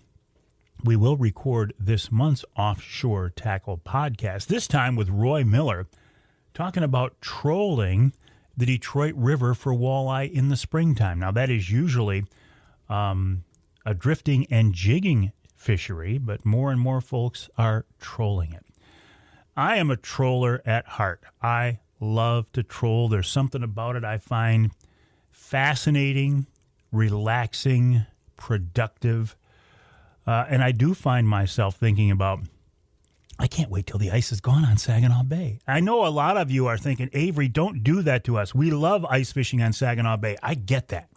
we will record this month's Offshore Tackle podcast, this time with Roy Miller, talking about trolling the Detroit River for walleye in the springtime. Now, that is usually a drifting and jigging fishery, but more and more folks are trolling it. I am a troller at heart. I love to troll. There's something about it I find fascinating, relaxing, productive, and I do find myself thinking about, I can't wait till the ice is gone on Saginaw Bay. I know a lot of you are thinking, Avery, don't do that to us. We love ice fishing on Saginaw Bay. I get that.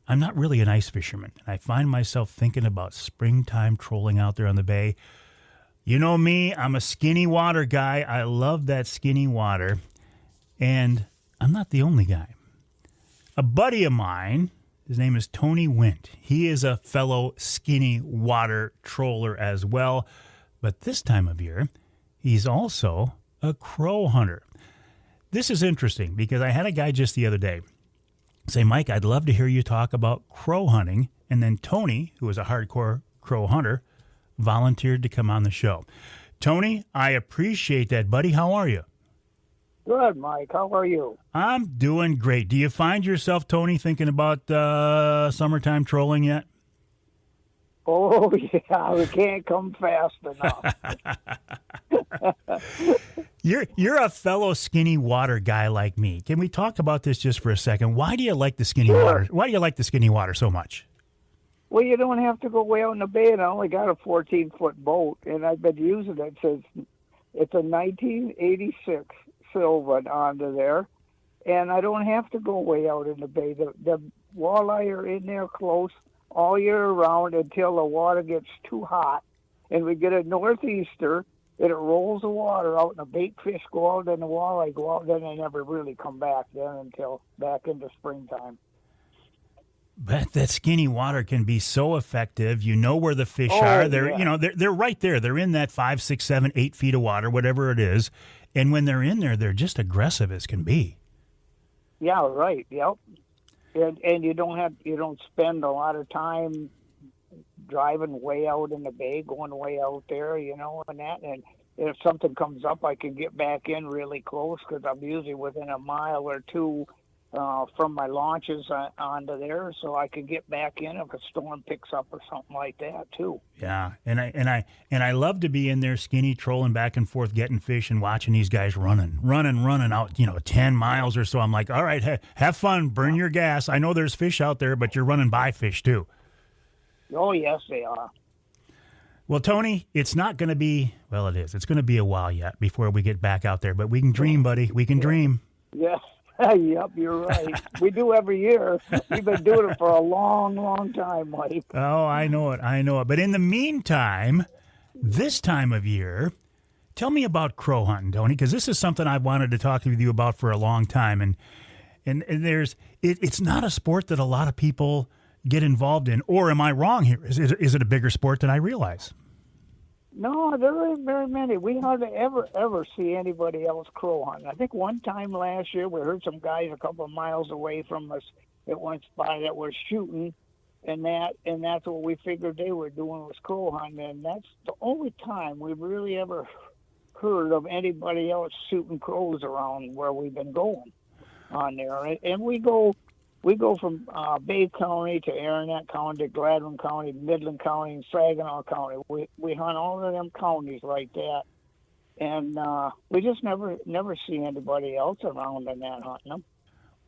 I'm not really an ice fisherman. I find myself thinking about springtime trolling out there on the bay. You know me, I'm a skinny water guy. I love that skinny water. And I'm not the only guy. A buddy of mine, his name is Tony Windt. He is a fellow skinny water troller as well. But this time of year, he's also a crow hunter. This is interesting because I had a guy just the other day say, Mike, I'd love to hear you talk about crow hunting. And then Tony, who is a hardcore crow hunter, volunteered to come on the show. Tony, I appreciate that, buddy. How are you?
Good, Mike. How are you?
I'm doing great. Do you find yourself, Tony, thinking about summertime trolling yet?
Oh, yeah. We can't come fast enough.
You're a fellow skinny water guy like me. Can we talk about this just for a second? Why do you like the skinny water? Why do you like the skinny water so much?
Well, you don't have to go way out in the bay, and I only got a 14-foot boat, and I've been using it since it's a 1986 Sylvan onto there, and I don't have to go way out in the bay. The walleye are in there close all year round until the water gets too hot, and we get a northeaster, and it rolls the water out, and the bait fish go out, and the walleye go out, then they never really come back then until back into springtime.
But that skinny water can be so effective. You know where the fish are. They're they're right there. They're in that 5, 6, 7, 8 feet of water, whatever it is. And when they're in there, they're just aggressive as can be.
Yeah, right. Yep. And you don't spend a lot of time driving way out in the bay, going way out there, and that. And if something comes up, I can get back in really close because I'm usually within a mile or two from my launches onto there, so I can get back in if a storm picks up or something like that too. Yeah,
and I love to be in there skinny trolling back and forth, getting fish and watching these guys running out 10 miles or so. I'm like, all right, have fun, burn your gas. I know there's fish out there, but you're running by fish too.
Oh yes, they are.
Well, Tony, it's not going to be, well, it is. It's going to be a while yet before we get back out there, but we can dream, buddy. We can dream.
Yes. Yep, you're right. We do every year. We've been doing it for a long, long time, Mike.
Oh, I know it. But in the meantime, this time of year, tell me about crow hunting, Tony, because this is something I've wanted to talk with you about for a long time. And it's not a sport that a lot of people get involved in. Or am I wrong here? Is it a bigger sport than I realize?
No, there ain't very many. We hardly ever see anybody else crow hunting. I think one time last year we heard some guys a couple of miles away from us at one spot that were shooting, and that's what we figured they were doing was crow hunting. And that's the only time we've really ever heard of anybody else shooting crows around where we've been going on there. And we go from Bay County to Aranet County to Gladwin County, Midland County, and Saginaw County. We hunt all of them counties like that, and we just never see anybody else around in that hunting them.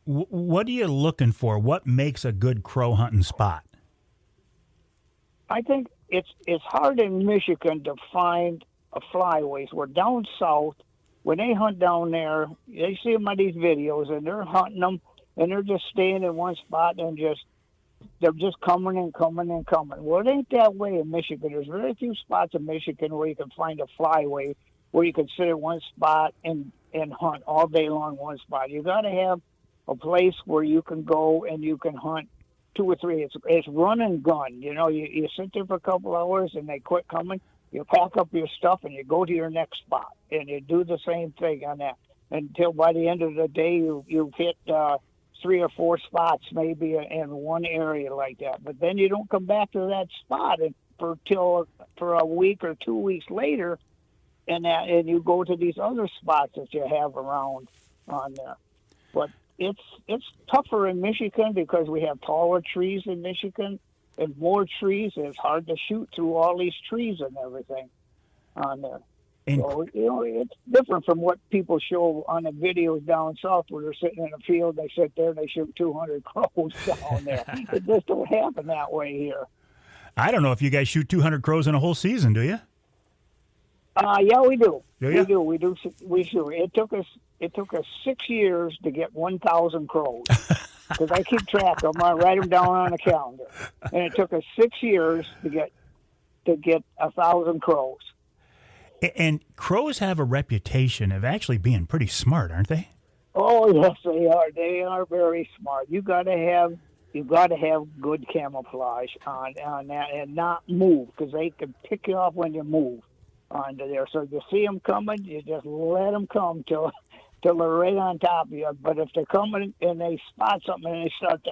What are you looking for? What makes a good crow hunting spot?
I think it's hard in Michigan to find a flyways. We're down south. When they hunt down there, they see them on these videos, and they're hunting them, and they're just staying in one spot and they're just coming and coming and coming. Well, it ain't that way in Michigan. There's very few spots in Michigan where you can find a flyway where you can sit in one spot and hunt all day long one spot. You got to have a place where you can go and you can hunt 2 or 3. It's run and gun. You know, you sit there for a couple hours and they quit coming. You pack up your stuff and you go to your next spot and you do the same thing on that until by the end of the day you've hit 3 or 4 spots maybe in one area like that. But then you don't come back to that spot for a week or 2 weeks later, and you go to these other spots that you have around on there. But it's tougher in Michigan because we have taller trees in Michigan and more trees. It's hard to shoot through all these trees and everything on there. So, you know, it's different from what people show on the videos down south where they're sitting in a field, they sit there and they shoot 200 crows down there. It just don't happen that way here.
I don't know if you guys shoot 200 crows in a whole season, do you?
Yeah, we do.
Do you?
We shoot. It took us 6 years to get 1,000 crows. Because I keep track of them. I write them down on a calendar. And it took us 6 years to get 1,000 crows.
And crows have a reputation of actually being pretty smart, aren't they?
Oh yes, they are. They are very smart. You got to have good camouflage on that and not move because they can pick you off when you move onto there. So if you see them coming, you just let them come till they're right on top of you. But if they're coming and they spot something and they start to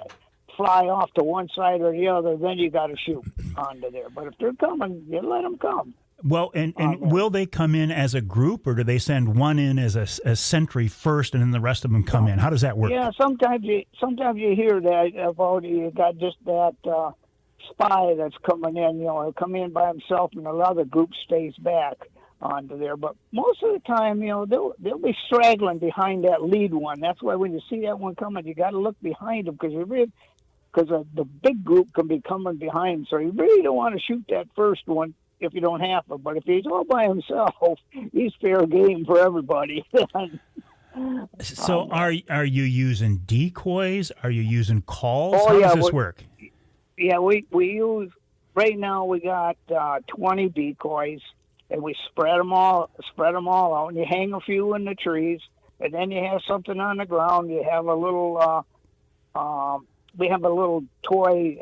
fly off to one side or the other, then you got to shoot onto there. But if they're coming, you let them come.
Well, and will they come in as a group, or do they send one in as a sentry first, and then the rest of them come in? How does that work?
Yeah, sometimes you hear that about you got just that spy that's coming in. You know, he'll come in by himself, and another group stays back onto there. But most of the time, you know, they'll be straggling behind that lead one. That's why when you see that one coming, you got to look behind them because the big group can be coming behind. So you really don't want to shoot that first one if you don't have to. But if he's all by himself, he's fair game for everybody.
So are you using decoys? Are you using calls?
Oh,
How
yeah,
does this work?
Yeah, we use, right now we got 20 decoys, and we spread them all out, and you hang a few in the trees, and then you have something on the ground. You have a little, we have a little toy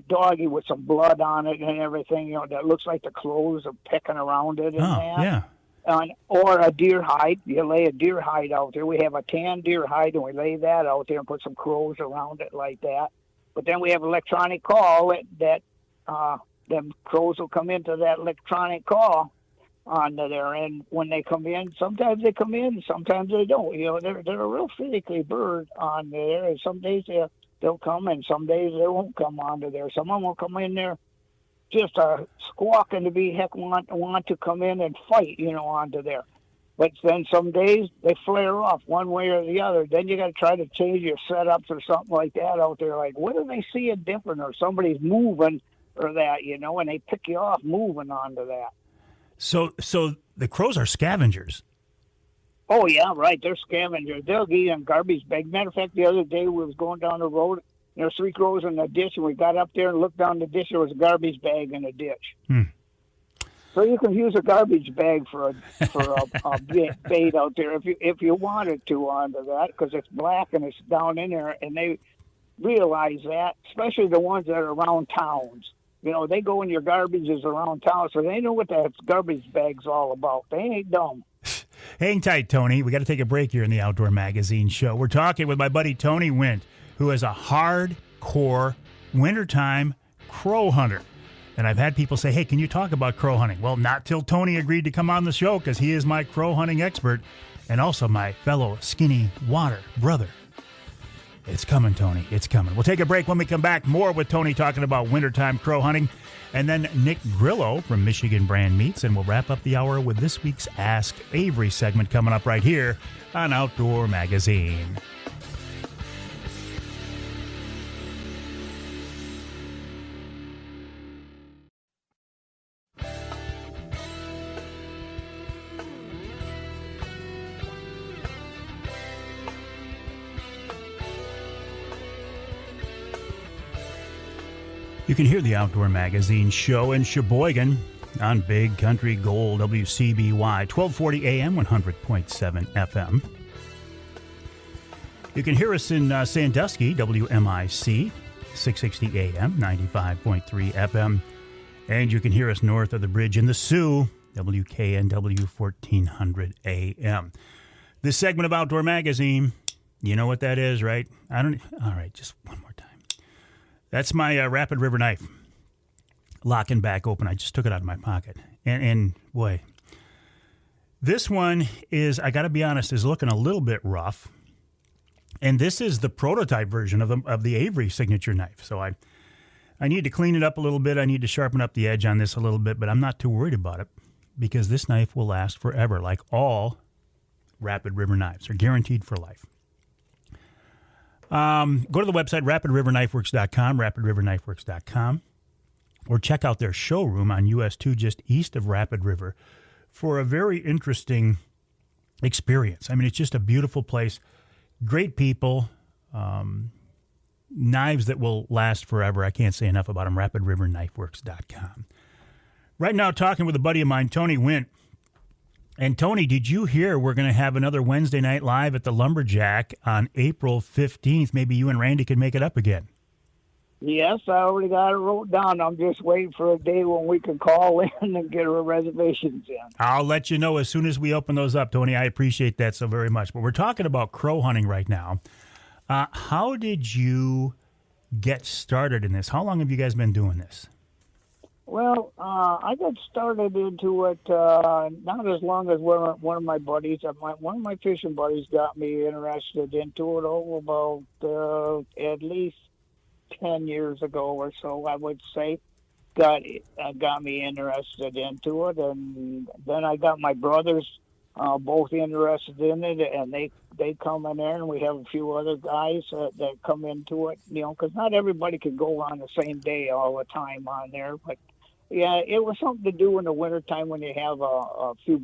doggy with some blood on it and everything, you know, that looks like the clothes are pecking around it and that.
Yeah.
Or a deer hide. You lay a deer hide out there. We have a tan deer hide, and we lay that out there and put some crows around it like that. But then we have electronic call that them crows will come into that electronic call onto there. And when they come in, sometimes they come in, sometimes they don't. You know, they're a real finicky bird on there. And some days they'll come, and some days they won't come onto there. Some of them will come in there just squawking to be heck want to come in and fight, you know, onto there. But then some days they flare off one way or the other. Then you got to try to change your setups or something like that out there. Like, what do they see it different, or somebody's moving or that, you know, and they pick you off moving onto that.
So the crows are scavengers.
Oh, yeah, right. They're scavengers. They'll get in garbage bag. Matter of fact, the other day we was going down the road, and there were 3 crows in the ditch, and we got up there and looked down the ditch. There was a garbage bag in the ditch. So you can use a garbage bag for a bait out there if you wanted to onto that, because it's black and it's down in there, and they realize that, especially the ones that are around towns they go in your garbages around town, so they know what that garbage bag's all about. They ain't dumb.
Hang tight, Tony. We got to take a break here in the Outdoor Magazine show. We're talking with my buddy Tony Windt, who is a hardcore wintertime crow hunter. And I've had people say, hey, can you talk about crow hunting? Well, not till Tony agreed to come on the show, because he is my crow hunting expert and also my fellow skinny water brother. It's coming, Tony. It's coming. We'll take a break. When we come back, more with Tony talking about wintertime crow hunting. And then Nick Grillo from Michigan Brand Meats. And we'll wrap up the hour with this week's Ask Avery segment coming up right here on Outdoor Magazine. You can hear the Outdoor Magazine show in Sheboygan on Big Country Gold WCBY 1240 AM 100.7 FM. You can hear us in Sandusky WMIC 660 AM 95.3 FM. And you can hear us north of the bridge in the Sioux WKNW 1400 AM. This segment of Outdoor Magazine, you know what that is, right? All right, just one more time. That's my Rapid River knife, locking back open. I just took it out of my pocket. And boy, this one is, I got to be honest, is looking a little bit rough. And this is the prototype version of the Avery signature knife. So I need to clean it up a little bit. I need to sharpen up the edge on this a little bit, but I'm not too worried about it because this knife will last forever, like all Rapid River knives are guaranteed for life. Go to the website, rapidriverknifeworks.com, rapidriverknifeworks.com, or check out their showroom on US 2 just east of Rapid River for a very interesting experience. I mean, it's just a beautiful place, great people, knives that will last forever. I can't say enough about them, rapidriverknifeworks.com. Right now, talking with a buddy of mine, Tony Windt. And Tony, did you hear we're going to have another Wednesday night live at the Lumberjack on April 15th? Maybe you and Randy can make it up again.
Yes, I already got it wrote down. I'm just waiting for a day when we can call in and get our reservations in.
I'll let you know as soon as we open those up, Tony. I appreciate that so very much. But we're talking about crow hunting right now. How did you get started in this? How long have you guys been doing this?
Well, I got started into it not as long as one of my buddies. One of my fishing buddies got me interested into it about at least 10 years ago or so, I would say. Got me interested into it, and then I got my brothers both interested in it, and they come in there, and we have a few other guys that come into it, because not everybody can go on the same day all the time on there, but yeah, it was something to do in the wintertime when you have a few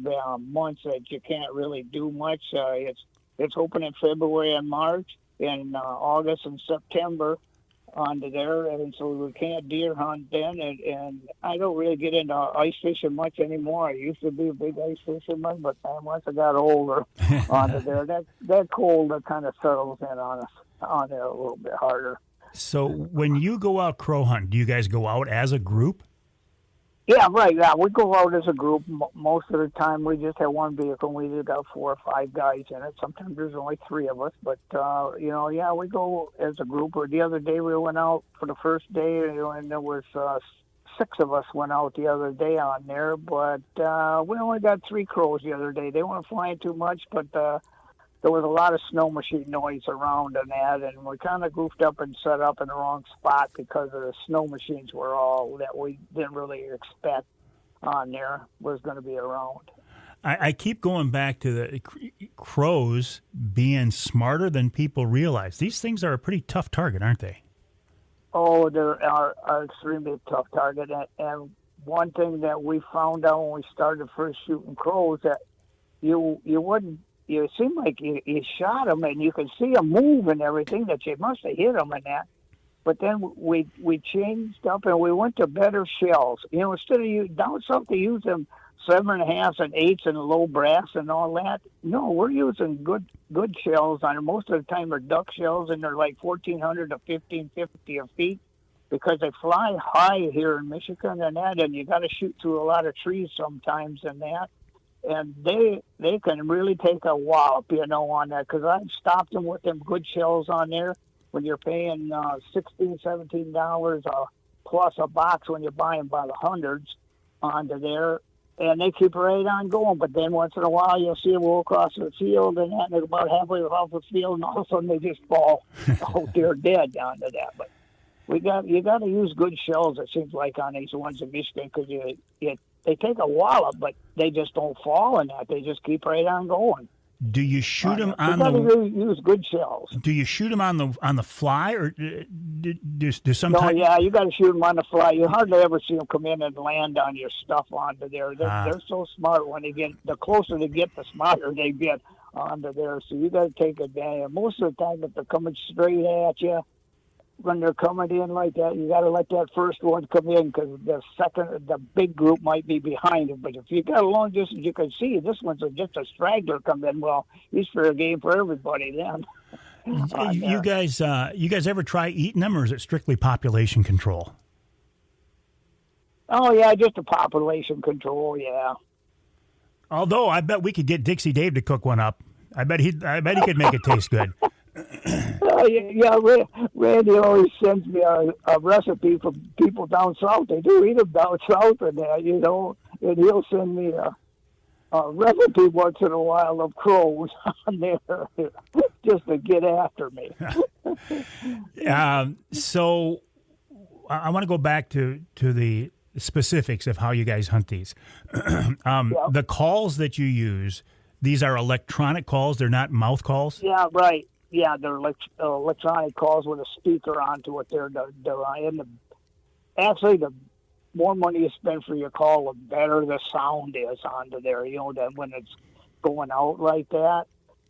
months that you can't really do much. It's open in February and March, in August and September onto there, and so we can't deer hunt then. And I don't really get into ice fishing much anymore. I used to be a big ice fisherman, but once I got older onto there, that cold kind of settles in on us on there a little bit harder.
So when you go out crow hunting, do you guys go out as a group?
Yeah, right. Yeah, we go out as a group. Most of the time, we just have one vehicle. We either got 4 or 5 guys in it. Sometimes there's only 3 of us. But, yeah, we go as a group. Or the other day, we went out for the first day, and there was 6 of us went out the other day on there. But we only got 3 crows the other day. They weren't flying too much, but there was a lot of snow machine noise around and that, and we kind of goofed up and set up in the wrong spot because of the snow machines were all that we didn't really expect on there was going to be around.
I keep going back to the crows being smarter than people realize. These things are a pretty tough target, aren't they?
Oh, they are extremely tough target, and one thing that we found out when we started first shooting crows that you wouldn't. It seemed like you shot them, and you could see them move and everything, that you must have hit them and that. But then we changed up, and we went to better shells. Instead of down south to use them 7.5 and 8s and low brass and all that. No, we're using good shells on it. Most of the time they're duck shells, and they're like 1,400 to 1,550 a feet. because they fly high here in Michigan and that, and you got to shoot through a lot of trees sometimes and that. And they can really take a wallop, on that, because I've stopped them with them good shells on there when you're paying $16, $17 plus a box when you buy them by the hundreds onto there. And they keep right on going, but then once in a while you'll see them go across the field, and they're about halfway across the field, and all of a sudden they just fall out there dead onto that. But you got to use good shells, it seems like, on these ones in Michigan, because they take a wallop, but they just don't fall in that. They just keep right on going.
Do you shoot them on
use good shells.
Do you shoot them on the fly, or do sometimes?
No, yeah, you got to shoot them on the fly. You hardly ever see them come in and land on your stuff onto there. They're so smart when they get. The closer they get, the smarter they get onto there. So you got to take advantage. Most of the time, if they're coming straight at you, when they're coming in like that, you got to let that first one come in, because the big group might be behind it. But if you got a long distance, you can see this one's just a straggler come in. Well, he's fair game for everybody then.
You guys ever try eating them, or is it strictly population control?
Oh yeah, just a population control. Yeah.
Although I bet we could get Dixie Dave to cook one up. I bet he could make it taste good.
Yeah, Randy always sends me a recipe from people down south. They do eat them down south, and and he'll send me a recipe once in a while of crows on there just to get after me.
So I want to go back to the specifics of how you guys hunt these. The calls that you use, these are electronic calls. They're not mouth calls.
Yeah, right. Yeah, they're electronic calls with a speaker onto it. Actually, the more money you spend for your call, the better the sound is onto there. That when it's going out like that,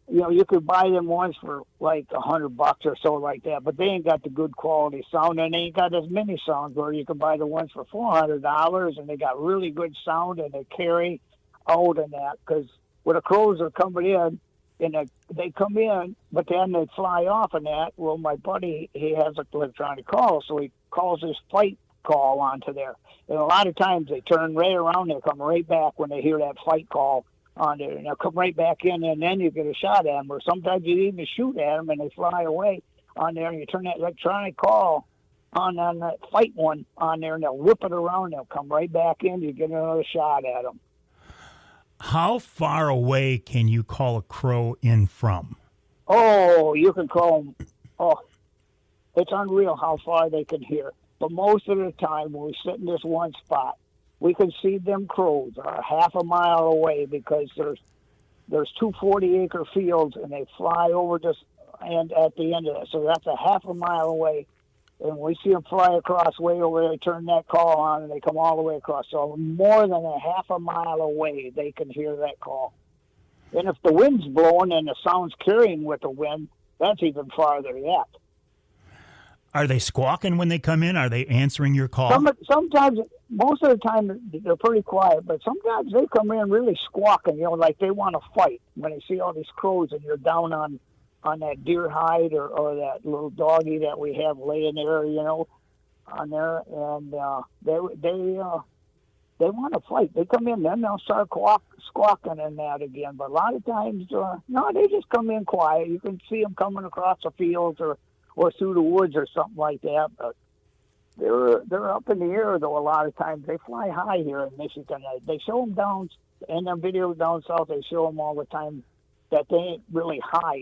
you could buy them ones for like $100 or so like that, but they ain't got the good quality sound, and they ain't got as many sounds. Where you can buy the ones for $400, and they got really good sound, and they carry out in that, because when the crows are coming in. And they come in, but then they fly off and that. Well, my buddy, he has an electronic call, so he calls his fight call onto there. And a lot of times they turn right around, they come right back when they hear that fight call on there. And they'll come right back in, and then you get a shot at them. Or sometimes you even shoot at them, and they fly away on there, and you turn that electronic call on that fight one on there, and they'll whip it around. They'll come right back in, you get another shot at them.
How far away can you call a crow in from?
Oh, you can call them. Oh, it's unreal how far they can hear. But most of the time, when we sit in this one spot, we can see them crows are half a mile away, because there's two 40-acre fields, and they fly over this and at the end of it. So that's a half a mile away. And we see them fly across way over there, they turn that call on, and they come all the way across. So more than a half a mile away, they can hear that call. And if the wind's blowing and the sound's carrying with the wind, that's even farther yet.
Are they squawking when they come in? Are they answering your call?
Sometimes, most of the time, they're pretty quiet, but sometimes they come in really squawking, like they want to fight. When they see all these crows and you're down on that deer hide or that little doggy that we have laying there, on there, and they want to fight. They come in, then they'll start squawking and that again. But a lot of times, no, they just come in quiet. You can see them coming across the fields or through the woods or something like that. But they're up in the air, though. A lot of times they fly high here in Michigan. They show them down in their videos down south. They show them all the time that they ain't really high.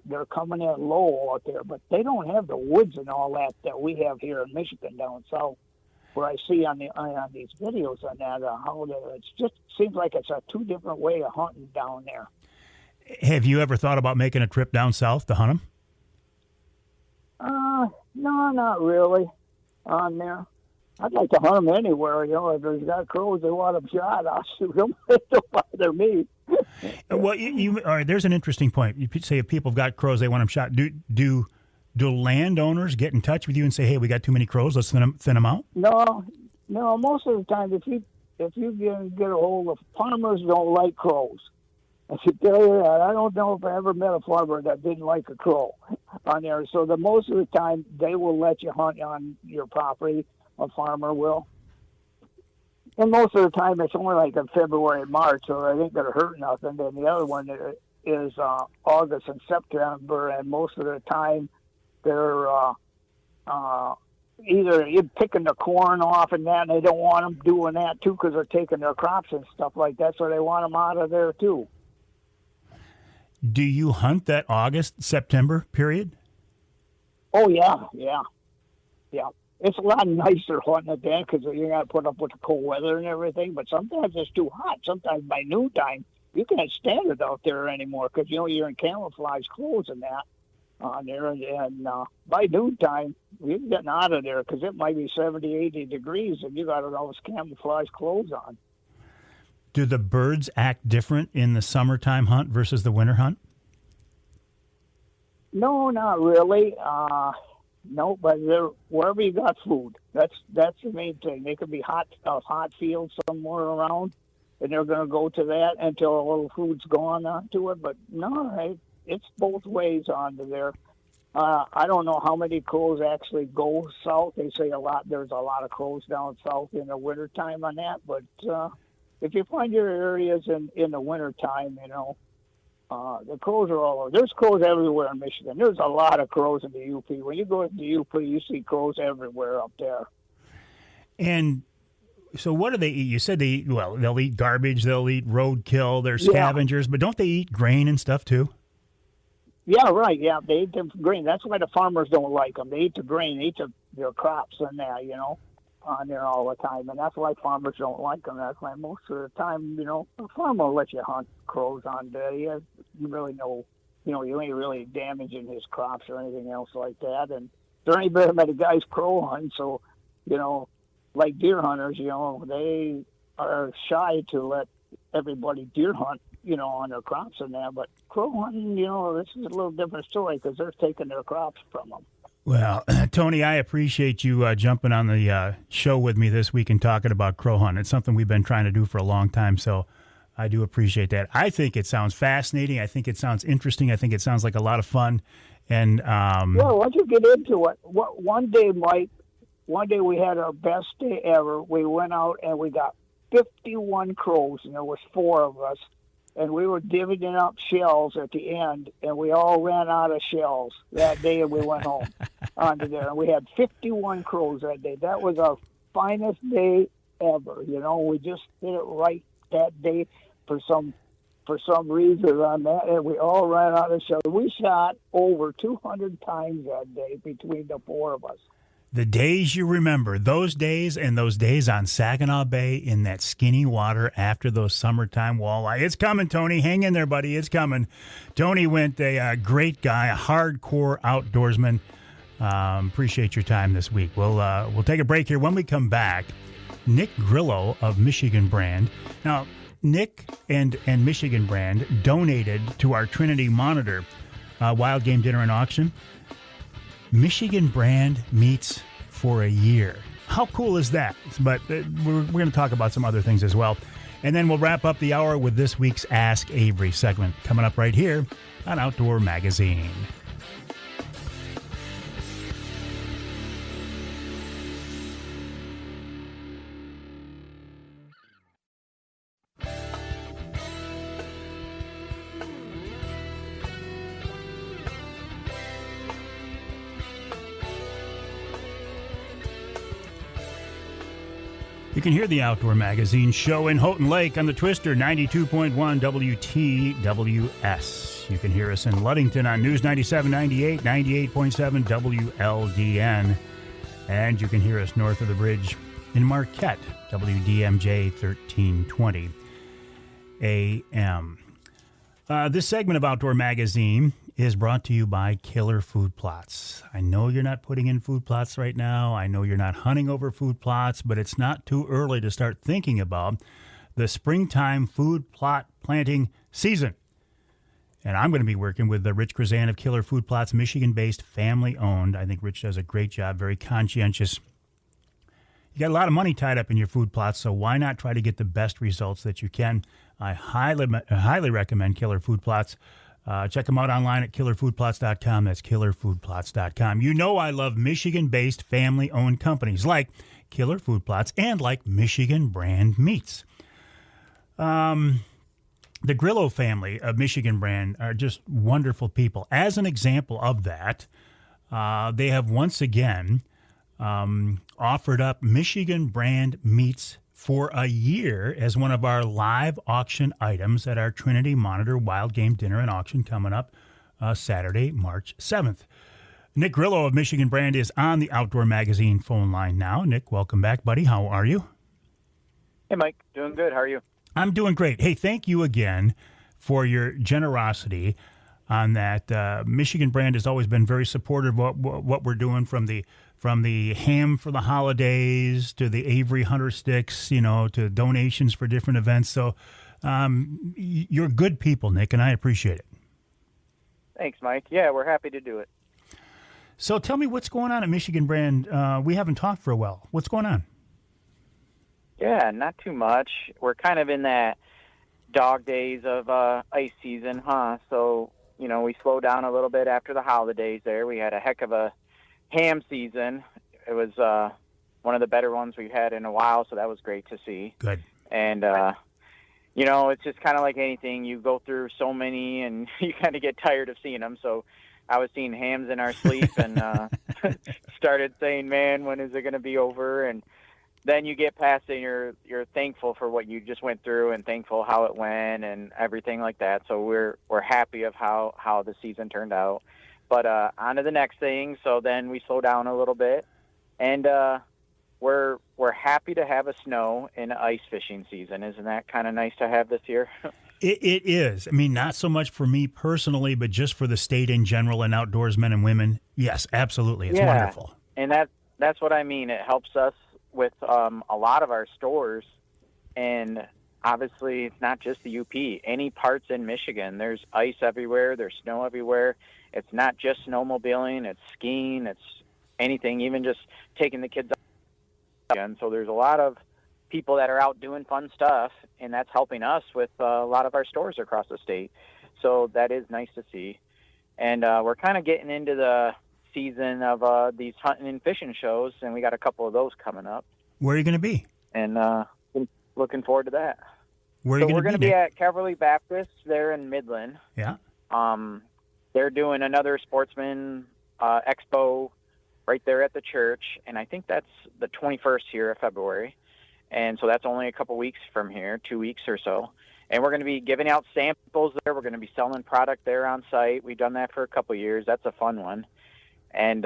They're coming in low out there, but they don't have the woods and all that we have here in Michigan down south. Where I see on these videos on that, how it just seems like it's a two different way of hunting down there.
Have you ever thought about making a trip down south to hunt them?
No, not really. On there, I'd like to hunt them anywhere. If there's got crows they want them shot, I'll shoot them. It don't bother me.
Well, all right, there's an interesting point. You say if people have got crows, they want them shot. Do landowners get in touch with you and say, "Hey, we got too many crows. Let's thin them out"?
No. Most of the time, if you get a hold of farmers, don't like crows. I should tell you that. I don't know if I ever met a farmer that didn't like a crow on there. So the most of the time they will let you hunt on your property. A farmer will. And most of the time it's only like in February and March, so it ain't going to hurt nothing. Then the other one is August and September, and most of the time they're either you're picking the corn off and that, and they don't want them doing that too because they're taking their crops and stuff like that, so they want them out of there too.
Do you hunt that August, September period?
Oh, yeah. It's a lot nicer hunting it then because you got to put up with the cold weather and everything, but sometimes it's too hot. Sometimes by noontime, you can't stand it out there anymore because, you're in camouflage clothes and that on there. And by noontime, you're getting out of there because it might be 70, 80 degrees and you got all those camouflage clothes on.
Do the birds act different in the summertime hunt versus the winter hunt?
No, not really. No, but wherever you got food, that's the main thing. They could be hot field somewhere around, and they're going to go to that until all the food's gone onto it. But no, it's both ways onto there. I don't know how many crows actually go south. They say there's a lot of crows down south in the wintertime on that. But if you find your areas in the wintertime, the crows are all over. There's crows everywhere in Michigan. There's a lot of crows in the UP. When you go to the UP, you see crows everywhere up there.
And so what do they eat? You said they'll eat garbage, they'll eat roadkill, they're scavengers, but don't they eat grain and stuff too?
Yeah, right. Yeah, they eat the grain. That's why the farmers don't like them. They eat the grain, they eat their crops and that, on there all the time. And that's why farmers don't like them. That's why most of the time, the farmer will let you hunt crows on there. You really know, you ain't really damaging his crops or anything else like that. And there ain't very many guys crow hunt, so, like deer hunters, they are shy to let everybody deer hunt, on their crops and that. But crow hunting, this is a little different story because they're taking their crops from them.
Well, Tony, I appreciate you jumping on the show with me this week and talking about crow hunting. It's something we've been trying to do for a long time, so I do appreciate that. I think it sounds fascinating. I think it sounds interesting. I think it sounds like a lot of fun. And
well, once you get into it, one day we had our best day ever. We went out and we got 51 crows, and there was 4 of us. And we were divvying up shells at the end, and we all ran out of shells that day, and we went home onto there. And we had 51 crows that day. That was our finest day ever. We just did it right that day for some reason on that, and we all ran out of shells. We shot over 200 times that day between the 4 of us.
The days you remember, those days and those days on Saginaw Bay in that skinny water after those summertime walleye. It's coming, Tony. Hang in there, buddy. It's coming. Tony Windt, a great guy, a hardcore outdoorsman. Appreciate your time this week. We'll take a break here. When we come back, Nick Grillo of Michigan Brand. Now, Nick and Michigan Brand donated to our Trinity Monitor Wild Game Dinner and Auction. Michigan Brand meets for a year. How cool is that? But we're going to talk about some other things as well. And then we'll wrap up the hour with this week's Ask Avery segment coming up right here on Outdoor Magazine. You can hear the Outdoor Magazine show in Houghton Lake on the Twister 92.1 WTWS. You can hear us in Ludington on News 97.98, 98.7 WLDN. And you can hear us north of the bridge in Marquette, WDMJ 1320 AM. This segment of Outdoor Magazine is brought to you by Killer Food Plots. I know you're not putting in food plots right now. I know you're not hunting over food plots, but it's not too early to start thinking about the springtime food plot planting season. And I'm going to be working with Rich Krazan of Killer Food Plots, Michigan-based, family-owned. I think Rich does a great job, very conscientious. You got a lot of money tied up in your food plots, so why not try to get the best results that you can? I highly recommend Killer Food Plots. Check them out online at killerfoodplots.com. That's killerfoodplots.com. You know I love Michigan-based family-owned companies like Killer Food Plots and like Michigan brand meats. The Grillo family of Michigan brand are just wonderful people. As an example of that, they have once again offered up Michigan brand meats for a year as one of our live auction items at our Trinity Monitor Wild Game Dinner and Auction coming up Saturday, March 7th. Nick Grillo of Michigan brand is on the Outdoor Magazine phone line now. Nick, welcome back, buddy. How are you?
Hey, Mike. Doing good. How are you?
I'm doing great. Hey, thank you again for your generosity on that. Michigan brand has always been very supportive of what we're doing, from the ham for the holidays to the Avery hunter sticks, to donations for different events. So you're good people, Nick, and I appreciate it.
Thanks, Mike. Yeah, we're happy to do it.
So tell me what's going on at Michigan brand. We haven't talked for a while. What's going on?
Yeah, not too much. We're kind of in that dog days of ice season, huh? So, we slowed down a little bit after the holidays there. We had a heck of a ham season. It was one of the better ones we've had in a while, so that was great to see.
Good.
And, it's just kind of like anything. You go through so many, and you kind of get tired of seeing them. So I was seeing hams in our sleep and started saying, man, when is it going to be over? And then you get past it, and you're thankful for what you just went through and thankful how it went and everything like that. So we're happy of how the season turned out. But on to the next thing. So then we slow down a little bit, and we're happy to have a snow and ice fishing season. Isn't that kind of nice to have this year?
It is. I mean, not so much for me personally, but just for the state in general and outdoors men and women. Yes, absolutely. It's wonderful.
And that's what I mean. It helps us with a lot of our stores, and obviously it's not just the UP. Any parts in Michigan, there's ice everywhere, there's snow everywhere. It's not just snowmobiling, it's skiing, it's anything, even just taking the kids out. And so there's a lot of people that are out doing fun stuff, and that's helping us with a lot of our stores across the state. So that is nice to see. And we're kind of getting into the season of these hunting and fishing shows, and we got a couple of those coming up.
Where are you going to be?
And looking forward to that.
Where are you
we're
going to
be at Calvary Baptist there in Midland.
Yeah.
They're doing another sportsman expo right there at the church, and I think that's the 21st here of February. And so that's only a couple weeks from here, 2 weeks or so. And we're going to be giving out samples there. We're going to be selling product there on site. We've done that for a couple of years. That's a fun one. And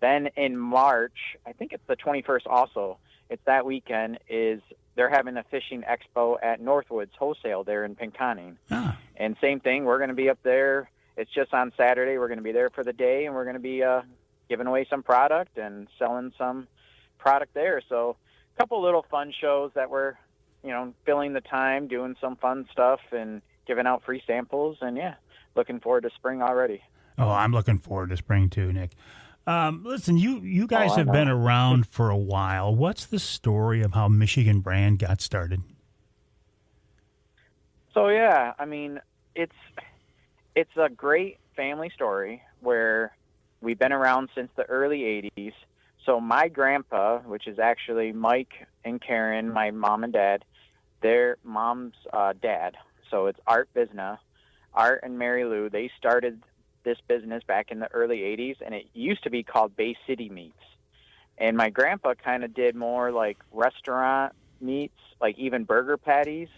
then in March, I think it's the 21st also, it's that weekend, they're having a fishing expo at Northwoods Wholesale there in Pinconning.
Ah.
And same thing, we're going to be up there. It's just on Saturday. We're going to be there for the day, and we're going to be giving away some product and selling some product there. So a couple little fun shows that we're, filling the time, doing some fun stuff and giving out free samples. And, yeah, looking forward to spring already.
Oh, I'm looking forward to spring too, Nick. Listen, you guys have been around for a while. What's the story of how Michigan brand got started?
So, yeah, I mean, it's a great family story where we've been around since the early 80s. So my grandpa, which is actually Mike and Karen, my mom and dad, their mom's dad. So it's Art Bisna. Art and Mary Lou, they started this business back in the early 80s, and it used to be called Bay City Meats. And my grandpa kind of did more like restaurant meats, like even burger patties,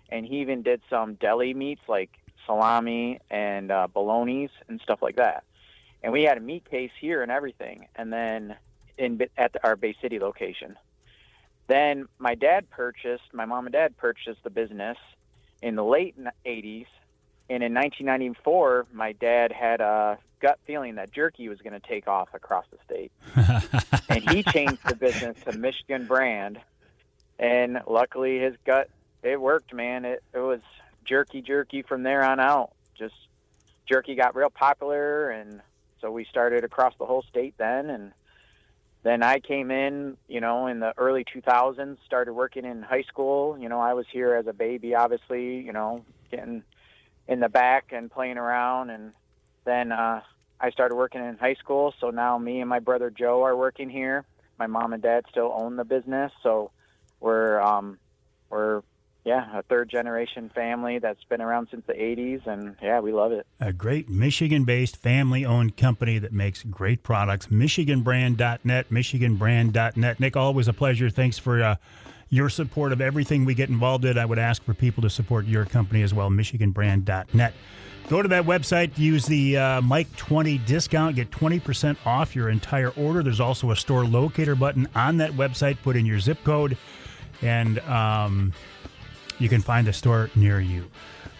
and he even did some deli meats like salami and bolognas and stuff like that. And we had a meat case here and everything, and then at our Bay City location. Then my mom and dad purchased the business in the late 80s. And in 1994, my dad had a gut feeling that jerky was going to take off across the state. And he changed the business to Michigan brand. And luckily his gut, it worked, man. It was jerky from there on out. Just jerky got real popular. And so we started across the whole state then. And then I came in, in the early 2000s, started working in high school. I was here as a baby, obviously, getting in the back and playing around. And then I started working in high school, so now me and my brother Joe are working here. My mom and dad still own the business, so we're a third-generation family that's been around since the 80s, and, yeah, we love it.
A great Michigan-based, family-owned company that makes great products. MichiganBrand.net, MichiganBrand.net. Nick, always a pleasure. Thanks for your support of everything we get involved in. I would ask for people to support your company as well, MichiganBrand.net. Go to that website, use the Mike20 discount, get 20% off your entire order. There's also a store locator button on that website. Put in your zip code, and you can find a store near you.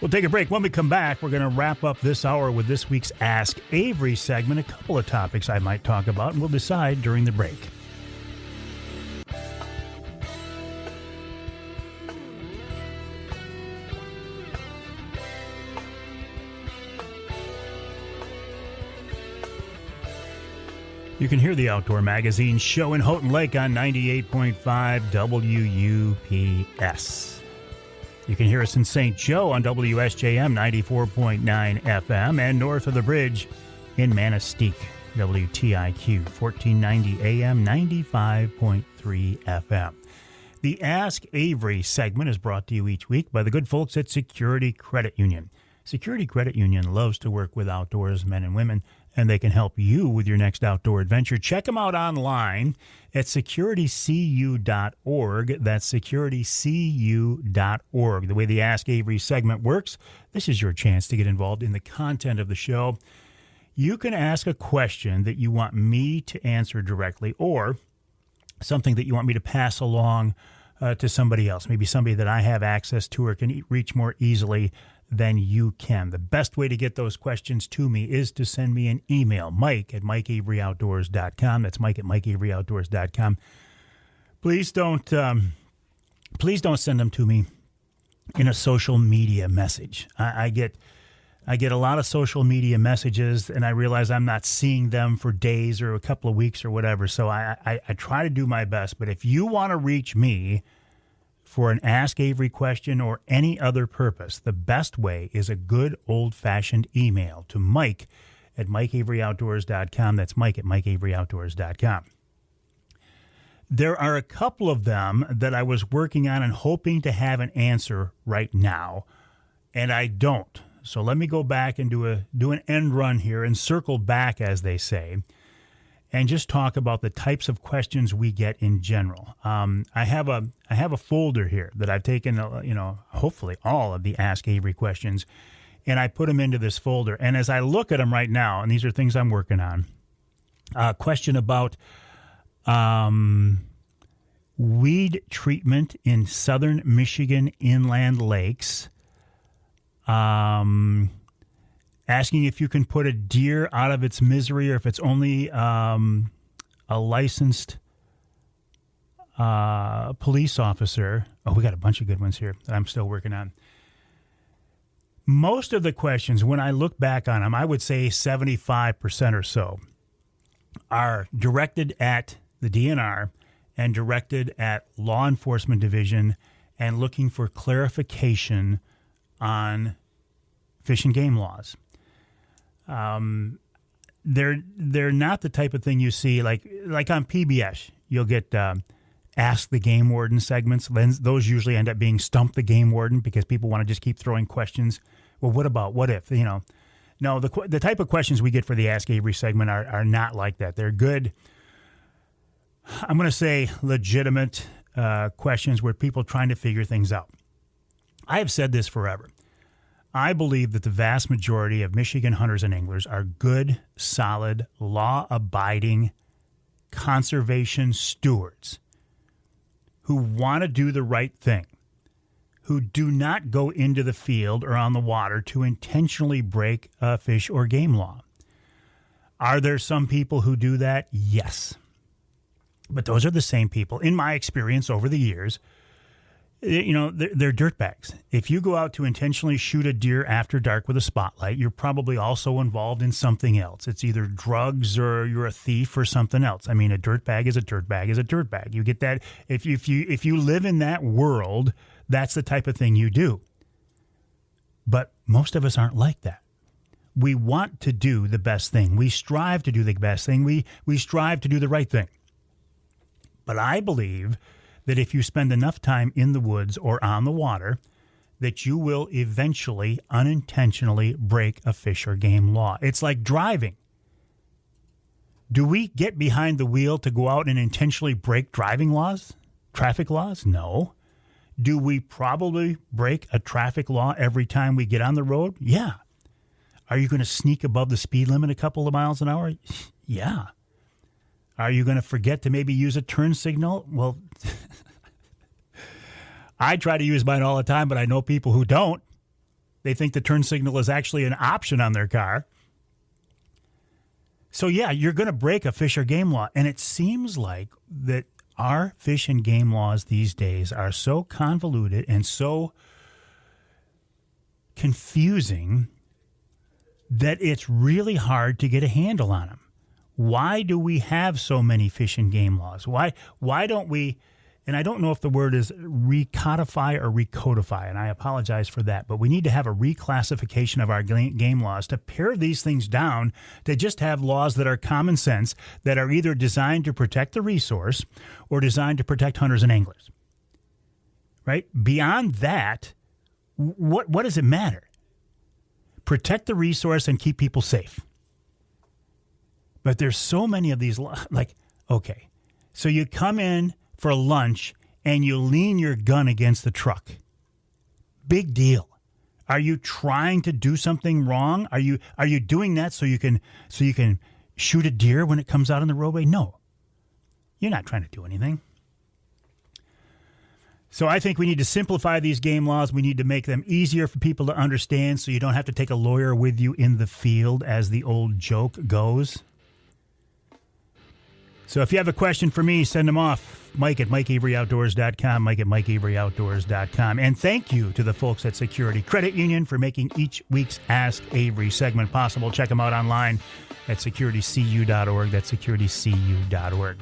We'll take a break. When we come back, we're going to wrap up this hour with this week's Ask Avery segment, a couple of topics I might talk about, and we'll decide during the break. You can hear the Outdoor Magazine show in Houghton Lake on 98.5 WUPS. You can hear us in St. Joe on WSJM 94.9 FM and north of the bridge in Manistee, WTIQ 1490 AM 95.3 FM. The Ask Avery segment is brought to you each week by the good folks at Security Credit Union. Security Credit Union loves to work with outdoors men and women, and they can help you with your next outdoor adventure. Check them out online at securitycu.org. That's securitycu.org. The way the Ask Avery segment works, this is your chance to get involved in the content of the show. You can ask a question that you want me to answer directly, or something that you want me to pass along to somebody else, maybe somebody that I have access to or can reach more easily than you can. The best way to get those questions to me is to send me an email, mike@mikeaveryoutdoors.com. That's mike@mikeaveryoutdoors.com. Please don't send them to me in a social media message. I get a lot of social media messages, and I realize I'm not seeing them for days or a couple of weeks or whatever, so I try to do my best. But if you want to reach me for an Ask Avery question or any other purpose, the best way is a good old-fashioned email to mike@mikeaveryoutdoors.com. That's mike@mikeaveryoutdoors.com. There are a couple of them that I was working on and hoping to have an answer right now, and I don't. So let me go back and do an end run here and circle back, as they say, and just talk about the types of questions we get in general. I have a folder here that I've taken, hopefully all of the Ask Avery questions, and I put them into this folder. And as I look at them right now, and these are things I'm working on, a question about weed treatment in southern Michigan inland lakes. Asking if you can put a deer out of its misery or if it's only a licensed police officer. Oh, we got a bunch of good ones here that I'm still working on. Most of the questions, when I look back on them, I would say 75% or so are directed at the DNR and directed at law enforcement division and looking for clarification on fish and game laws. They're not the type of thing you see like on PBS. You'll get Ask the Game Warden segments. Those usually end up being Stump the Game Warden because people want to just keep throwing questions. Well, what about? What if? No, the type of questions we get for the Ask Avery segment are not like that. They're good, I'm going to say legitimate questions where people are trying to figure things out. I have said this forever. I believe that the vast majority of Michigan hunters and anglers are good, solid, law-abiding conservation stewards who want to do the right thing, who do not go into the field or on the water to intentionally break a fish or game law. Are there some people who do that? Yes. But those are the same people, in my experience over the years. They're dirtbags. If you go out to intentionally shoot a deer after dark with a spotlight, you're probably also involved in something else. It's either drugs or you're a thief or something else. I mean, a dirtbag is a dirtbag is a dirtbag. You get that? If you live in that world, that's the type of thing you do. But Most of us aren't like that. We want to do the best thing. We strive to do the best thing. We strive to do the right thing. But I believe that if you spend enough time in the woods or on the water, that you will eventually unintentionally break a fish or game law. It's like driving. Do we get behind the wheel to go out and intentionally break driving laws, traffic laws? No. Do we probably break a traffic law every time we get on the road? Yeah. Are you going to sneak above the speed limit a couple of miles an hour? Yeah. Are you going to forget to maybe use a turn signal? Well, I try to use mine all the time, but I know people who don't. They think the turn signal is actually an option on their car. So, yeah, you're going to break a fish or game law. And it seems like that our fish and game laws these days are so convoluted and so confusing that it's really hard to get a handle on them. Why do we have so many fish and game laws? Why don't we, and I don't know if the word is recodify or recodify, and I apologize for that, but we need to have a reclassification of our game laws to pare these things down to just have laws that are common sense, that are either designed to protect the resource or designed to protect hunters and anglers. Right? Beyond that, what does it matter? Protect the resource and keep people safe. But there's so many of these, like, okay, so you come in for lunch and you lean your gun against the truck. Big deal. Are you trying to do something wrong? Are you doing that so you can shoot a deer when it comes out on the roadway? No. You're not trying to do anything. So I think we need to simplify these game laws. We need to make them easier for people to understand so you don't have to take a lawyer with you in the field, as the old joke goes. So if you have a question for me, send them off. Mike at MikeAveryOutdoors.com, Mike at MikeAveryOutdoors.com. And thank you to the folks at Security Credit Union for making each week's Ask Avery segment possible. Check them out online at securitycu.org. That's securitycu.org.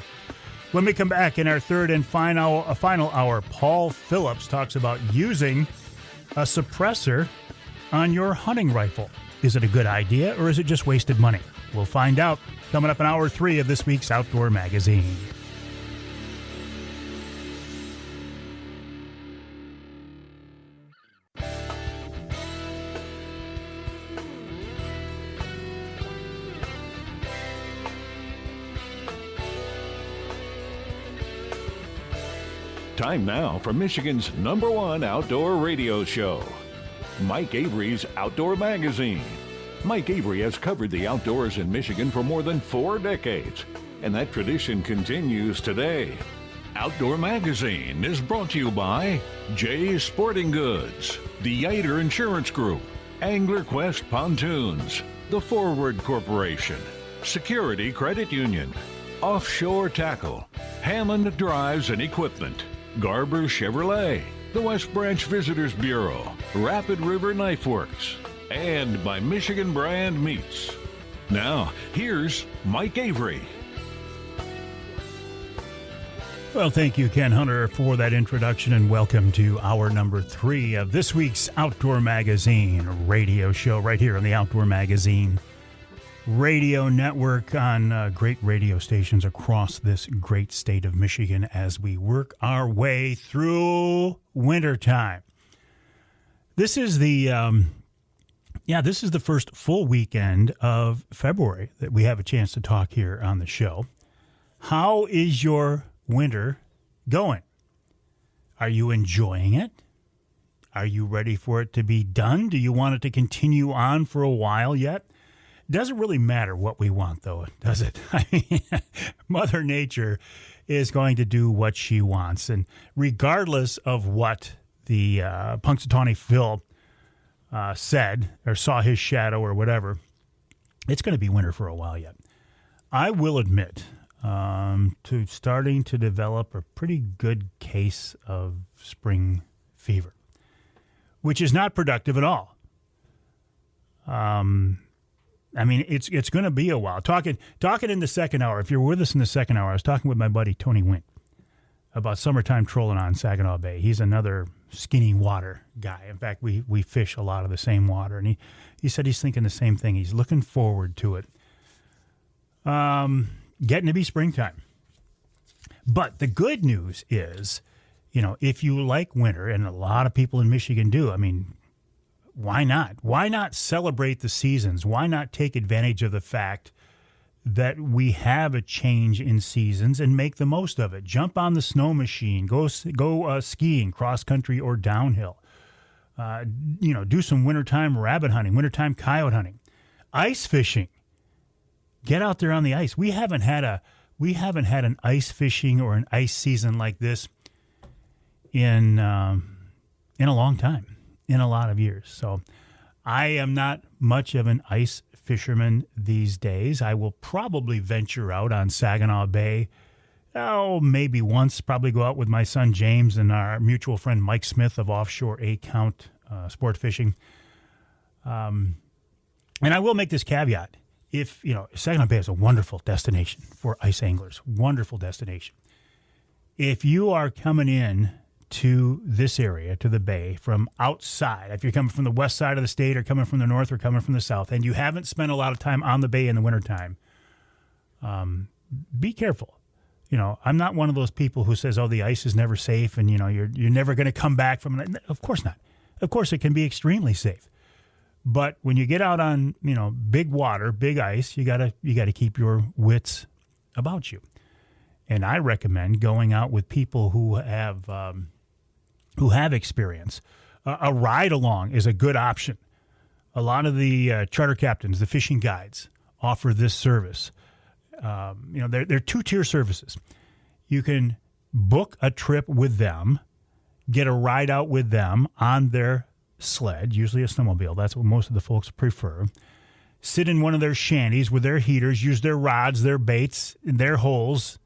When we come back in our third and final hour, Paul Phillips talks about using a suppressor on your hunting rifle. Is it a good idea or is it just wasted money? We'll find out coming up in hour 3 of this week's Outdoor Magazine.
Time now for Michigan's #1 outdoor radio show, Mike Avery's Outdoor Magazine. Mike Avery has covered the outdoors in Michigan for more than 4 decades, and that tradition continues today. Outdoor Magazine is brought to you by Jay's Sporting Goods, the Yater Insurance Group, Angler Quest Pontoons, The Forward Corporation, Security Credit Union, Offshore Tackle, Hammond Drives and Equipment, Garber Chevrolet, the West Branch Visitors Bureau, Rapid River Knife Works, and by Michigan Brand Meats. Now, here's Mike Avery.
Well, thank you, Ken Hunter, for that introduction, and welcome to hour number 3 of this week's Outdoor Magazine radio show right here on the Outdoor Magazine radio network on great radio stations across this great state of Michigan as we work our way through wintertime. This is the first full weekend of February that we have a chance to talk here on the show. How is your winter going? Are you enjoying it? Are you ready for it to be done? Do you want it to continue on for a while yet? Doesn't really matter what we want, though, does it? I mean, Mother Nature is going to do what she wants. And regardless of what the Punxsutawney Phil said or saw his shadow or whatever, it's going to be winter for a while yet. I will admit to starting to develop a pretty good case of spring fever, which is not productive at all. I mean, it's going to be a while. Talking in the second hour, if you're with us in the second hour, I was talking with my buddy Tony Windt about summertime trolling on Saginaw Bay. He's another skinny water guy. In fact, we fish a lot of the same water, and he said he's thinking the same thing. He's looking forward to it. Getting to be springtime. But the good news is, if you like winter, and a lot of people in Michigan do, I mean, why not? Why not celebrate the seasons? Why not take advantage of the fact that we have a change in seasons and make the most of it? Jump on the snow machine, go skiing, cross country or downhill. Do some wintertime rabbit hunting, wintertime coyote hunting, ice fishing. Get out there on the ice. We haven't had an ice fishing or an ice season like this in a long time, in a lot of years. So I am not much of an ice fisherman these days. I will probably venture out on Saginaw Bay. Maybe once, probably go out with my son James and our mutual friend Mike Smith of Offshore A-Count Sport Fishing. And I will make this caveat. If, Saginaw Bay is a wonderful destination for ice anglers, wonderful destination. If you are coming in to this area, to the bay, from outside, if you're coming from the west side of the state or coming from the north or coming from the south, and you haven't spent a lot of time on the bay in the wintertime, be careful. I'm not one of those people who says, the ice is never safe and, you're never going to come back from it. Of course not. Of course, it can be extremely safe. But when you get out on, big water, big ice, you gotta keep your wits about you. And I recommend going out with people who have experience. A ride along is a good option. A lot of the charter captains, the fishing guides, offer this service. They're two-tier services. You can book a trip with them, get a ride out with them on their sled, usually a snowmobile. That's what most of the folks prefer. Sit in one of their shanties with their heaters, use their rods, their baits, their holes.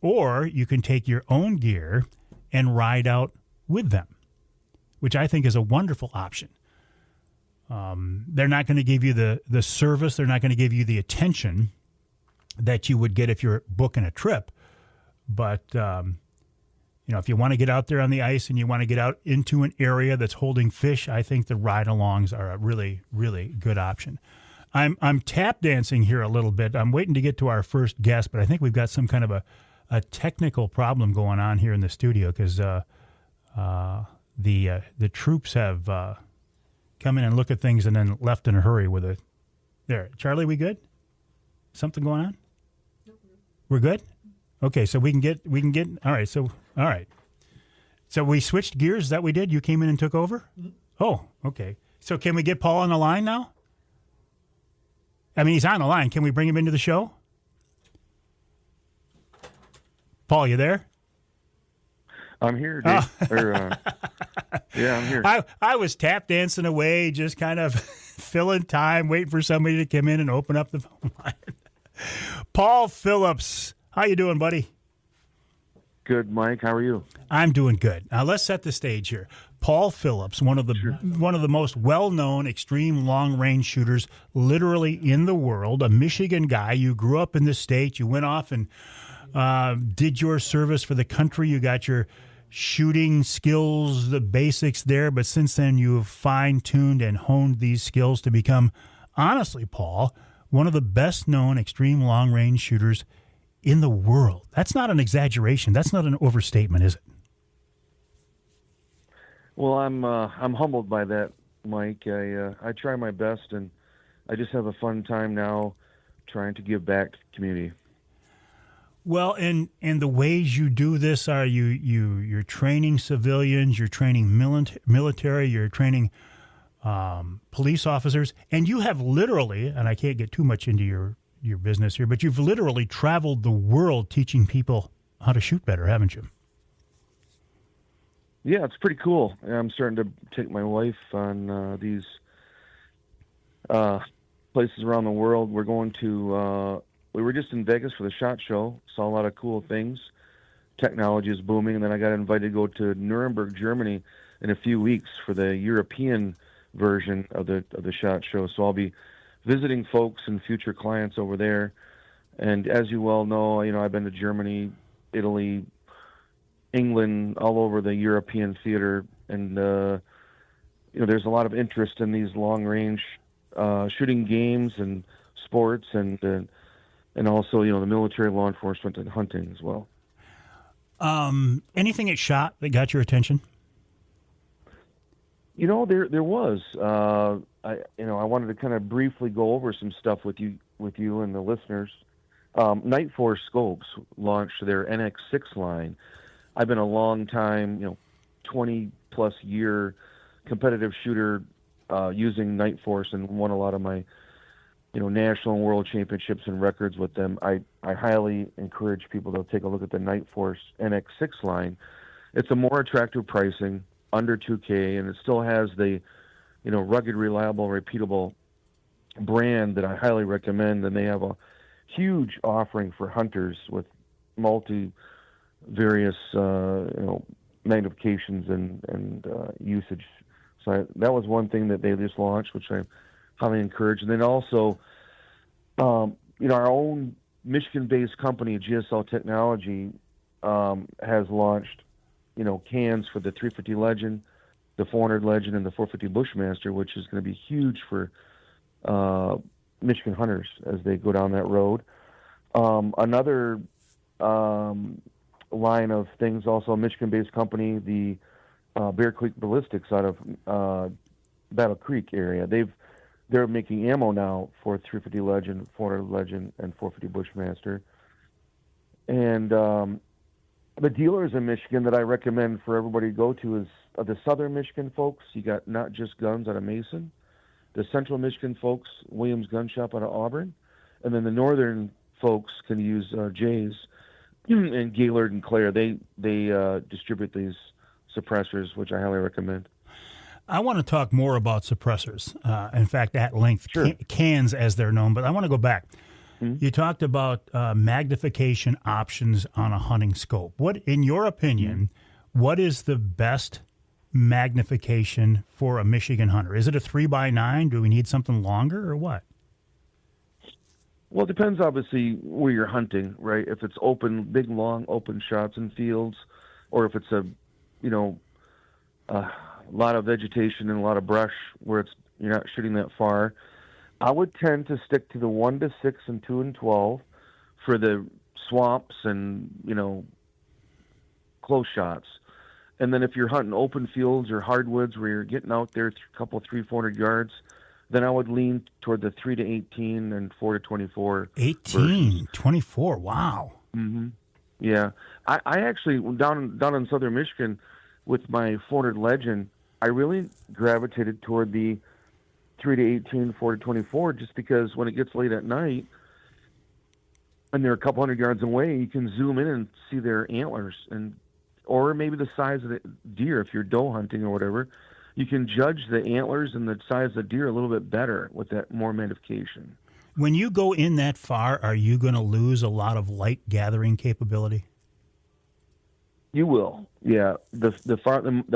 Or you can take your own gear and ride out with them, which I think is a wonderful option. They're not going to give you the service. They're not going to give you the attention that you would get if you're booking a trip. But if you want to get out there on the ice and you want to get out into an area that's holding fish, I think the ride-alongs are a really, really good option. I'm tap dancing here a little bit. I'm waiting to get to our first guest, but I think we've got some kind of a technical problem going on here in the studio because the troops have come in and looked at things and then left in a hurry with a. There, Charlie, we good? Something going on? We're good. Okay, so we can get. All right. So we switched gears. Is that we did? You came in and took over? Mm-hmm. Oh, okay. So can we get Paul on the line now? I mean, he's on the line. Can we bring him into the show? Paul, you there?
I'm here, Dave. Yeah, I'm here.
I was tap dancing away, just kind of filling time, waiting for somebody to come in and open up the phone line. Paul Phillips, how you doing, buddy?
Good, Mike. How are you?
I'm doing good. Now let's set the stage here. Paul Phillips, one of the most well-known extreme long-range shooters, literally in the world. A Michigan guy. You grew up in this state. You went off and did your service for the country. You got your shooting skills, the basics there. But since then, you have fine-tuned and honed these skills to become, honestly, Paul, one of the best-known extreme long-range shooters in the world. That's not an exaggeration. That's not an overstatement, is it?
Well, I'm humbled by that, Mike. I try my best, and I just have a fun time now trying to give back to the community.
Well, and the ways you do this are you're training civilians, you're training military, you're training police officers, and you have literally, and I can't get too much into your business here, but you've literally traveled the world teaching people how to shoot better, haven't you?
Yeah, it's pretty cool. I'm starting to take my wife on these places around the world. We're going to, we were just in Vegas for the SHOT Show, saw a lot of cool things. Technology is booming, and then I got invited to go to Nuremberg, Germany in a few weeks for the European version of the SHOT Show. So I'll be visiting folks and future clients over there. And as you well know, I've been to Germany, Italy, England, all over the European theater, and there's a lot of interest in these long-range shooting games and sports, and also the military, law enforcement, and hunting as well.
Anything it shot that got your attention?
There was. I wanted to kind of briefly go over some stuff with you and the listeners. Night Force Scopes launched their NX6 line. I've been a long time, 20-plus year competitive shooter using Night Force, and won a lot of my, national and world championships and records with them. I highly encourage people to take a look at the Night Force NX6 line. It's a more attractive pricing, under $2K, and it still has the, rugged, reliable, repeatable brand that I highly recommend. And they have a huge offering for hunters with various magnifications and usage. So that was one thing that they just launched, which I highly encourage. And then also, our own Michigan-based company, GSL Technology, has launched, cans for the 350 Legend, the 400 Legend, and the 450 Bushmaster, which is going to be huge for Michigan hunters as they go down that road. Another line of things, also a Michigan-based company, the Bear Creek Ballistics out of Battle Creek area. They're making ammo now for 350 Legend, 400 Legend, and 450 Bushmaster. And the dealers in Michigan that I recommend for everybody to go to is the Southern Michigan folks. You got Not Just Guns out of Mason. The Central Michigan folks, Williams Gun Shop out of Auburn. And then the Northern folks can use Jay's and Gaylord and Claire. They distribute these suppressors, which I highly recommend.
I want to talk more about suppressors. In fact, at length,
Sure.
Cans as they're known. But I want to go back.
Mm-hmm.
You talked about magnification options on a hunting scope. What, in your opinion, what is the best magnification for a Michigan hunter? Is it a 3x9? Do we need something longer or what?
Well, it depends, obviously, where you're hunting, right? If it's open, big, long, open shots in fields, or if it's a lot of vegetation and a lot of brush where you're not shooting that far, I would tend to stick to the 1-6 and 2 and 12 for the swamps and, close shots. And then if you're hunting open fields or hardwoods where you're getting out there a couple, 300-400 yards, then I would lean toward the 3-18 and 4-24.
18, 24, wow.
Mm-hmm. Yeah. I actually, down in southern Michigan, with my 400 Legend, I really gravitated toward the 3-18, 4-24, just because when it gets late at night and they're a couple hundred yards away, you can zoom in and see their antlers, or maybe the size of the deer. If you're doe hunting or whatever, you can judge the antlers and the size of the deer a little bit better with that more magnification.
When you go in that far, are you going to lose a lot of light gathering capability?
You will, yeah. The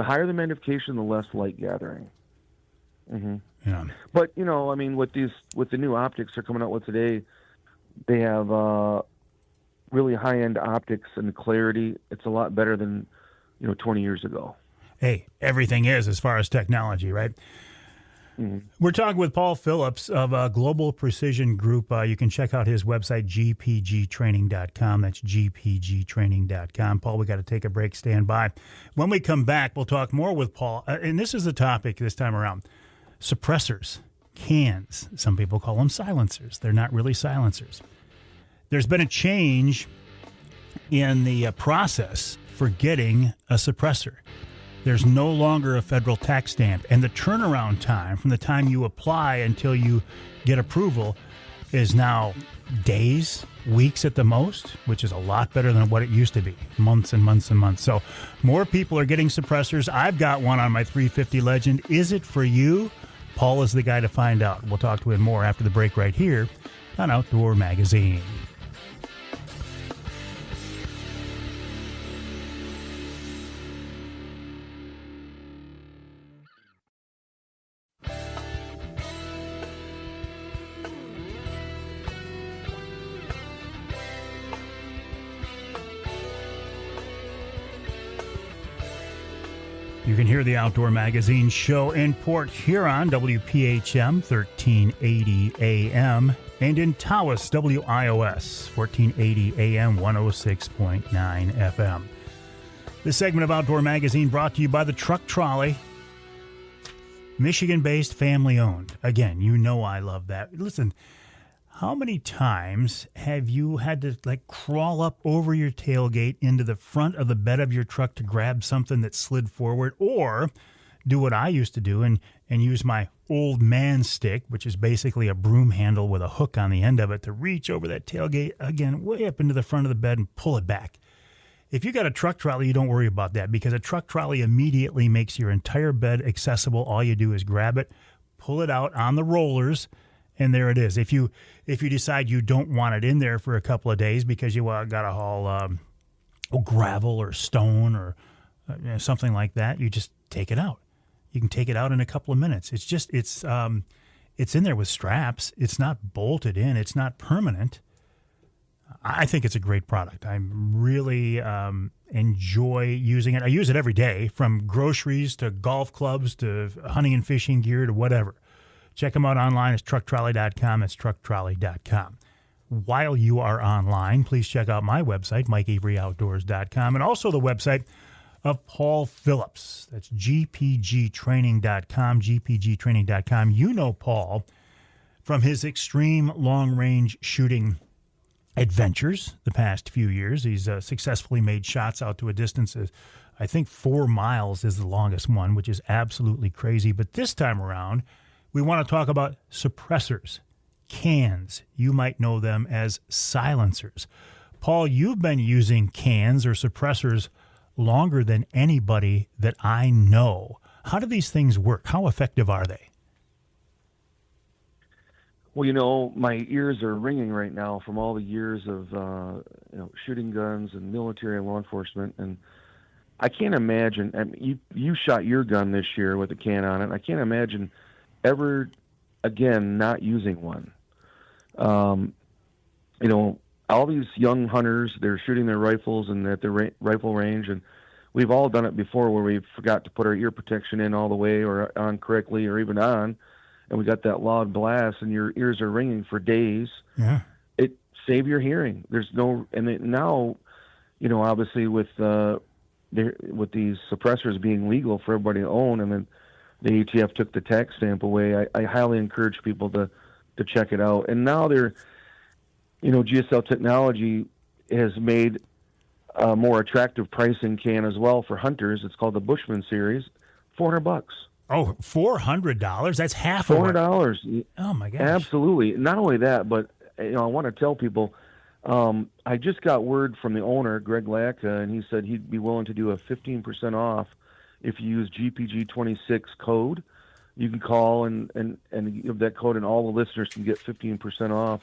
higher the magnification, the less light gathering. Mm-hmm.
Yeah.
But with the new optics they're coming out with today, they have really high-end optics and clarity. It's a lot better than 20 years ago.
Hey, everything is as far as technology, right? Mm-hmm. We're talking with Paul Phillips of Global Precision Group. You can check out his website, gpgtraining.com. That's gpgtraining.com. Paul, we got to take a break. Stand by. When we come back, we'll talk more with Paul. And this is the topic this time around. Suppressors, cans. Some people call them silencers. They're not really silencers. There's been a change in the process for getting a suppressor. There's no longer a federal tax stamp, and the turnaround time from the time you apply until you get approval is now days, weeks at the most, which is a lot better than what it used to be, months and months and months. So more people are getting suppressors. I've got one on my 350 Legend. Is it for you? Paul is the guy to find out. We'll talk to him more after the break right here on Outdoor Magazine. You can hear the Outdoor Magazine show in Port Huron, WPHM 1380 AM, and in Tawas, WIOS 1480 AM, 106.9 FM. This segment of Outdoor Magazine brought to you by the Truck Trolley, Michigan-based, family-owned. Again, you know I love that. Listen, how many times have you had to crawl up over your tailgate into the front of the bed of your truck to grab something that slid forward, or do what I used to do and use my old man stick, which is basically a broom handle with a hook on the end of it, to reach over that tailgate, again, way up into the front of the bed and pull it back. If you got a truck trolley, you don't worry about that, because a truck trolley immediately makes your entire bed accessible. All you do is grab it, pull it out on the rollers, and there it is. If you decide you don't want it in there for a couple of days because you got to haul gravel or stone or something like that, you just take it out. You can take it out in a couple of minutes. It's in there with straps. It's not bolted in. It's not permanent. I think it's a great product. I really enjoy using it. I use it every day, from groceries to golf clubs to hunting and fishing gear to whatever. Check them out online. It's trucktrolley.com. It's trucktrolley.com. While you are online, please check out my website, MikeAveryOutdoors.com, and also the website of Paul Phillips. That's gpgtraining.com, gpgtraining.com. You know Paul from his extreme long-range shooting adventures the past few years. He's successfully made shots out to a distance of, I think, 4 miles is the longest one, which is absolutely crazy. But this time around, we want to talk about suppressors, cans. You might know them as silencers. Paul, you've been using cans or suppressors longer than anybody that I know. How do these things work? How effective are they?
Well, my ears are ringing right now from all the years of shooting guns and military and law enforcement, and I can't imagine. I mean, you shot your gun this year with a can on it. I can't imagine ever again not using one. All these young hunters, they're shooting their rifles and at the rifle range, and we've all done it before where we forgot to put our ear protection in all the way or on correctly or even on, and we got that loud blast and your ears are ringing for days. Yeah. It save your hearing. There's no, and now, obviously with these suppressors being legal for everybody to own, and then the ATF took the tax stamp away, I highly encourage people to check it out. And now GSL technology has made a more attractive pricing can as well for hunters. It's called the Bushman series, $400.
Oh, $400? That's half of
$400.
Oh my gosh!
Absolutely. Not only that, but I want to tell people. I just got word from the owner, Greg Lacka, and he said he'd be willing to do a 15% off if you use GPG26 code. You can call and give that code, and all the listeners can get 15% off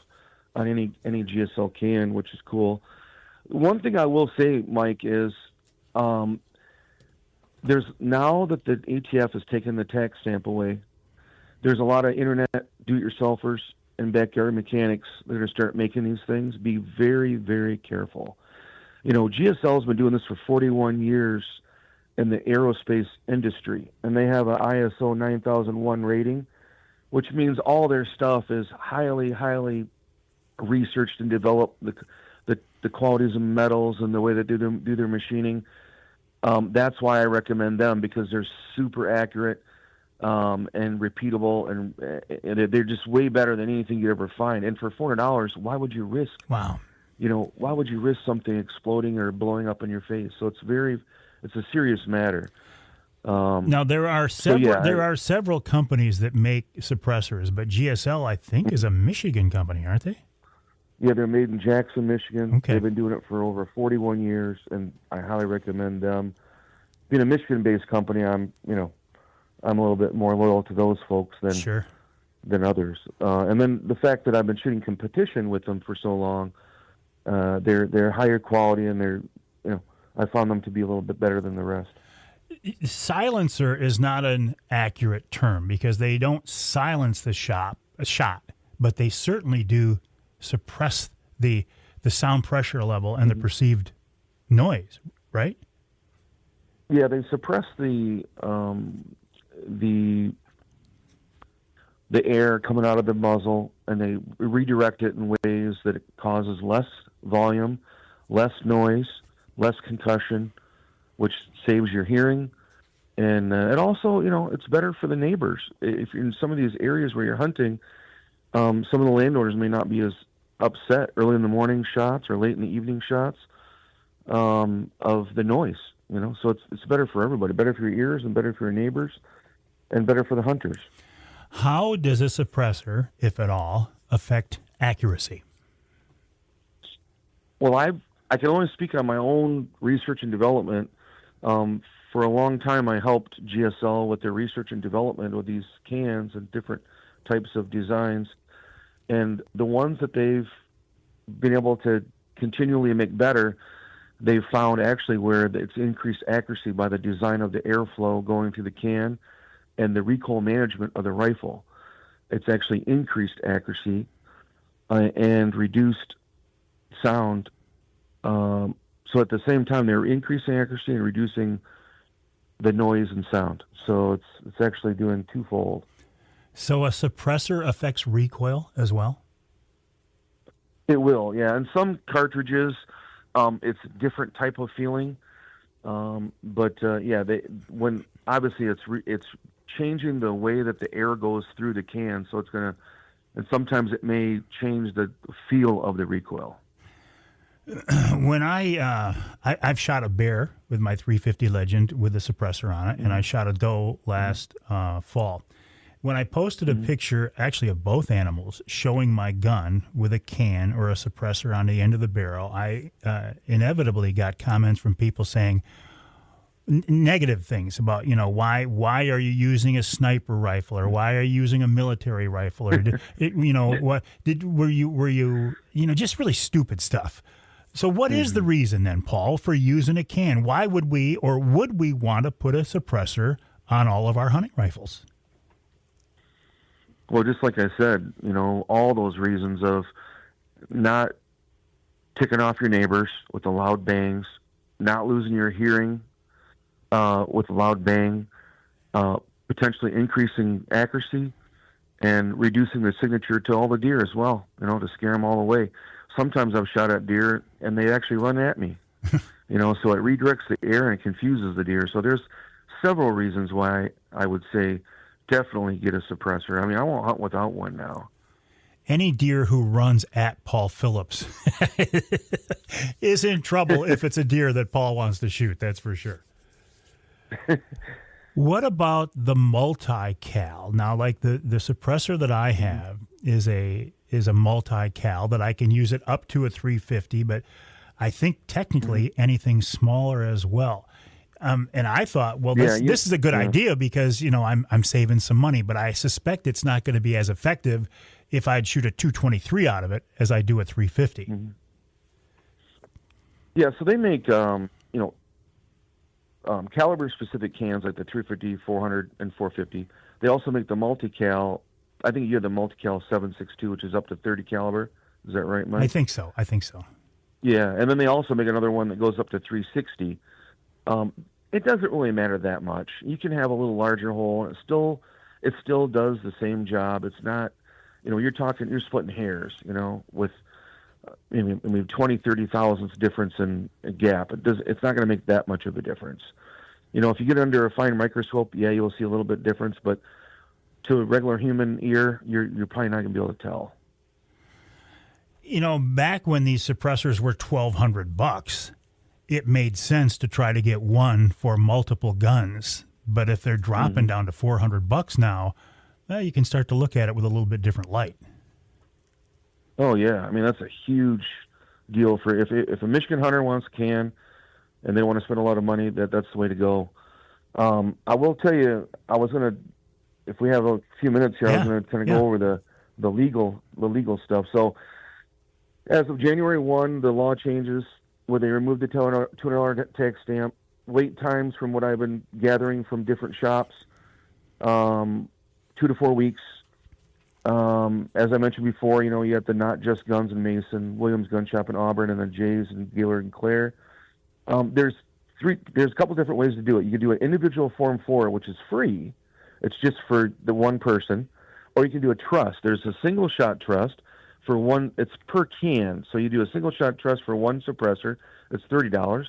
on any GSL can, which is cool. One thing I will say, Mike, is there's, now that the ATF has taken the tax stamp away, there's a lot of internet do-it-yourselfers and backyard mechanics that are going to start making these things. Be very, very careful. GSL has been doing this for 41 years in the aerospace industry, and they have an ISO 9001 rating, which means all their stuff is highly, highly researched and developed, the qualities of metals and the way they do their machining. That's why I recommend them, because they're super accurate and repeatable, and they're just way better than anything you ever find. And for $400, why would you risk?
Wow.
Why would you risk something exploding or blowing up in your face? So it's a serious matter.
Now there are several companies that make suppressors, but GSL, I think, is a Michigan company, aren't they?
Yeah, they're made in Jackson, Michigan.
Okay.
They've been doing it for over 41 years, and I highly recommend them. Being a Michigan-based company, I'm a little bit more loyal to those folks than others. And then the fact that I've been shooting competition with them for so long, they're higher quality, and I found them to be a little bit better than the rest.
Silencer is not an accurate term, because they don't silence the shot, but they certainly do suppress the sound pressure level and the perceived noise, right?
Yeah, they suppress the air coming out of the muzzle, and they redirect it in ways that it causes less volume, less noise, less concussion, which saves your hearing. And it also, it's better for the neighbors. If you're in some of these areas where you're hunting, some of the landowners may not be as upset early in the morning shots or late in the evening shots of the noise. So it's better for everybody, better for your ears and better for your neighbors and better for the hunters.
How does a suppressor, if at all, affect accuracy?
Well, I can only speak on my own research and development. For a long time, I helped GSL with their research and development with these cans and different types of designs. And the ones that they've been able to continually make better, they've found actually where it's increased accuracy by the design of the airflow going through the can and the recoil management of the rifle. It's actually increased accuracy and reduced sound. So at the same time, they're increasing accuracy and reducing the noise and sound. So it's actually doing twofold.
So a suppressor affects recoil as well?
It will, yeah. And some cartridges, it's a different type of feeling. But when obviously it's changing the way that the air goes through the can, so it's gonna, and sometimes it may change the feel of the recoil.
When I've shot a bear with my 350 Legend with a suppressor on it, and I shot a doe last fall. When I posted a picture, actually of both animals, showing my gun with a can or a suppressor on the end of the barrel, I inevitably got comments from people saying negative things about, why are you using a sniper rifle, or why are you using a military rifle, or were you just really stupid stuff. So what is the reason then, Paul, for using a can? Why would we want to put a suppressor on all of our hunting rifles?
Well, just like I said, all those reasons of not ticking off your neighbors with the loud bangs, not losing your hearing with a loud bang, potentially increasing accuracy, and reducing the signature to all the deer as well, to scare them all away. Sometimes I've shot at deer and they actually run at me, so it redirects the air and it confuses the deer. So there's several reasons why I would say definitely get a suppressor. I mean, I won't hunt without one now.
Any deer who runs at Paul Phillips is in trouble if it's a deer that Paul wants to shoot, that's for sure. What about the multi-cal? Now, like the suppressor that I have is a multi-cal that I can use it up to a 350, but I think technically anything smaller as well. And I thought, well, this is a good idea because, I'm saving some money, but I suspect it's not going to be as effective if I'd shoot a 223 out of it as I do a 350.
Mm-hmm. Yeah, so they make, caliber-specific cans like the 350, 400, and 450. They also make the multi-cal. I think you have the multi-cal 7.62, which is up to 30 caliber. Is that right, Mike?
I think so.
Yeah, and then they also make another one that goes up to 360. It doesn't really matter that much. You can have a little larger hole, and it still does the same job. It's not, you're splitting hairs, with 20, 30 thousandths difference in a gap. It's not going to make that much of a difference. If you get under a fine microscope, yeah, you'll see a little bit difference, but to a regular human ear, you're probably not going to be able to tell.
Back when these suppressors were $1,200, it made sense to try to get one for multiple guns. But if they're dropping down to $400 now, you can start to look at it with a little bit different light.
Oh yeah, I mean that's a huge deal for if a Michigan hunter wants a can and they want to spend a lot of money, that's the way to go. I will tell you, if we have a few minutes here, I was going to kind of go over the legal stuff. So as of January 1, the law changes where they removed the $200 tax stamp. Wait times, from what I've been gathering from different shops, 2 to 4 weeks. As I mentioned before, you have the Not Just Guns in Mason, Williams Gun Shop in Auburn, and then Jay's and Gaylord and Clare. There's there's a couple different ways to do it. You can do an individual Form 4, which is free. It's just for the one person. Or you can do a trust. There's a single shot trust for one. It's per can. So you do a single shot trust for one suppressor. It's $30.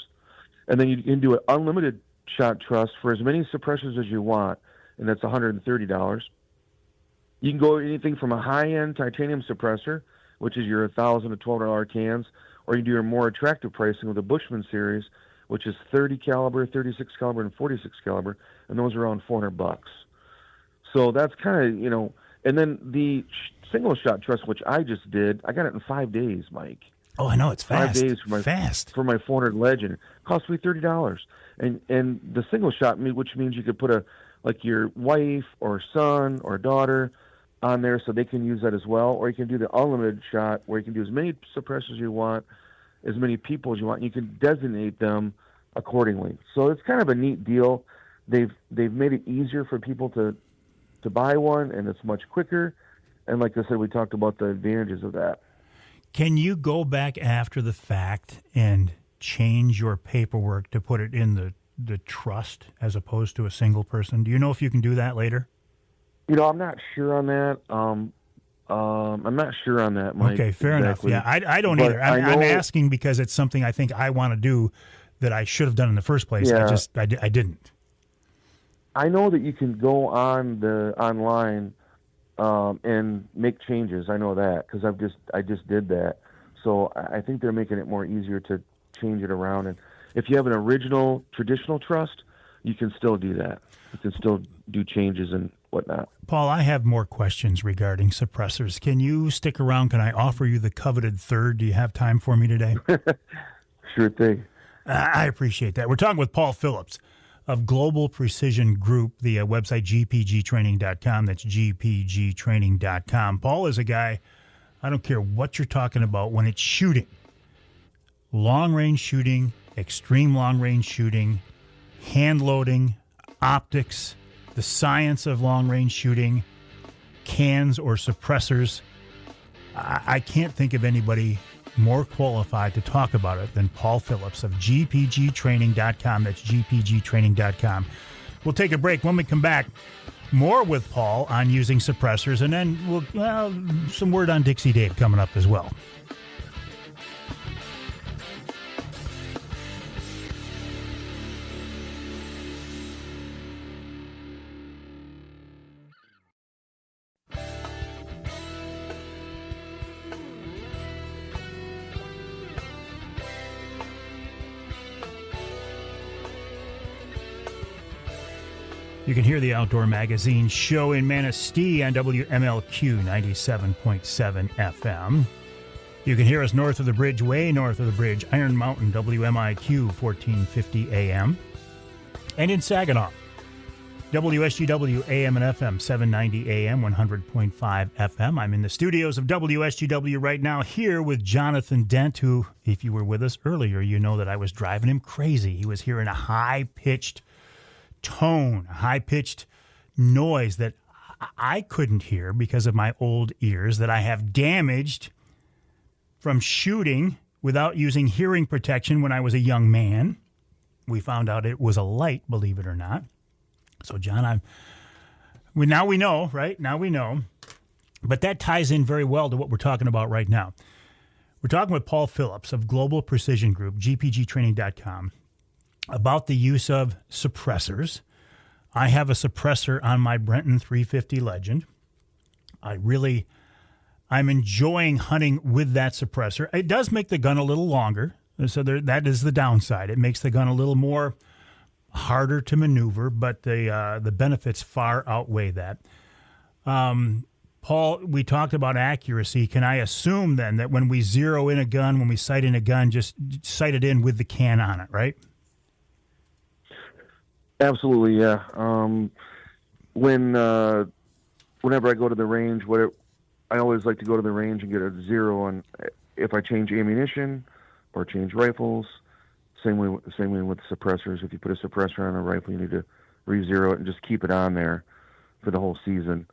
And then you can do an unlimited shot trust for as many suppressors as you want, and that's $130. You can go anything from a high-end titanium suppressor, which is your $1,000 to $1,200 cans, or you do your more attractive pricing with the Bushman series, which is 30 caliber, 36 caliber, and 46 caliber, and those are around $400. So that's kind of, and then the single shot trust, which I just did, I got it in 5 days, Mike.
Oh, I know, it's fast.
5 days for my 400 Legend. It cost me $30. And the single shot, which means you could put your wife or son or daughter on there so they can use that as well. Or you can do the unlimited shot where you can do as many suppressors as you want, as many people as you want. And you can designate them accordingly. So it's kind of a neat deal. They've made it easier for people to buy one, and it's much quicker. And like I said, we talked about the advantages of that.
Can you go back after the fact and change your paperwork to put it in the trust as opposed to a single person? Do you know if you can do that later?
I'm not sure on that. I'm not sure on that, Mike.
Okay, fair
exactly.
enough. Yeah, I don't either. I'm asking because it's something I think I want to do that I should have done in the first place.
Yeah.
I didn't.
I know that you can go online and make changes. I know that because I just did that. So I think they're making it more easier to change it around. And if you have an original traditional trust, you can still do that. You can still do changes and whatnot.
Paul, I have more questions regarding suppressors. Can you stick around? Can I offer you the coveted third? Do you have time for me today?
Sure thing.
I appreciate that. We're talking with Paul Phillips of Global Precision Group, the website gpgtraining.com. That's gpgtraining.com. Paul is a guy, I don't care what you're talking about when it's shooting. Long-range shooting, extreme long-range shooting, hand loading, optics, the science of long-range shooting, cans or suppressors. I can't think of anybody more qualified to talk about it than Paul Phillips of gpgtraining.com. That's gpgtraining.com. We'll take a break. When we come back, more with Paul on using suppressors, and then some word on Dixie Dave coming up as well. You can hear the Outdoor Magazine show in Manistee on WMLQ 97.7 FM. You can hear us north of the bridge, way north of the bridge, Iron Mountain, WMIQ 1450 AM. And in Saginaw, WSGW AM and FM 790 AM, 100.5 FM. I'm in the studios of WSGW right now here with Jonathan Dent, who, if you were with us earlier, you know that I was driving him crazy. He was hearing a high-pitched tone, high-pitched noise that I couldn't hear because of my old ears that I have damaged from shooting without using hearing protection when I was a young man. We found out it was a light, believe it or not. So, John, now we know, right? Now we know. But that ties in very well to what we're talking about right now. We're talking with Paul Phillips of Global Precision Group, gpgtraining.com, about the use of suppressors. I have a suppressor on my Brenton 350 Legend. I'm enjoying hunting with that suppressor. It does make the gun a little longer, so that is the downside. It makes the gun a little more harder to maneuver, but the benefits far outweigh that. Paul, we talked about accuracy. Can I assume then that when we zero in a gun, when we sight in a gun, just sight it in with the can on it, right?
Absolutely, yeah. Whenever I go to the range, I always like to go to the range and get a zero on if I change ammunition or change rifles. Same way with suppressors. If you put a suppressor on a rifle, you need to re-zero it and just keep it on there for the whole season.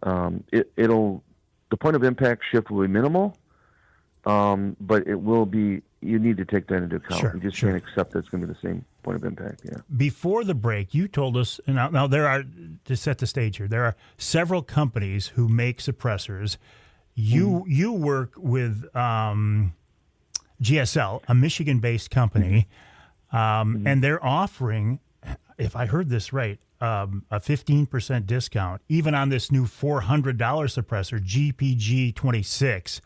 The point of impact shift will be minimal, but it will be you need to take that into account.
Sure,
You just
sure.
can't accept that it's going to be the same point of impact. Yeah.
Before the break, you told us, and now there are, to set the stage here, there are several companies who make suppressors. You work with GSL, a Michigan-based company, and they're offering, if I heard this right, a 15% discount, even on this new $400 suppressor, GPG 26.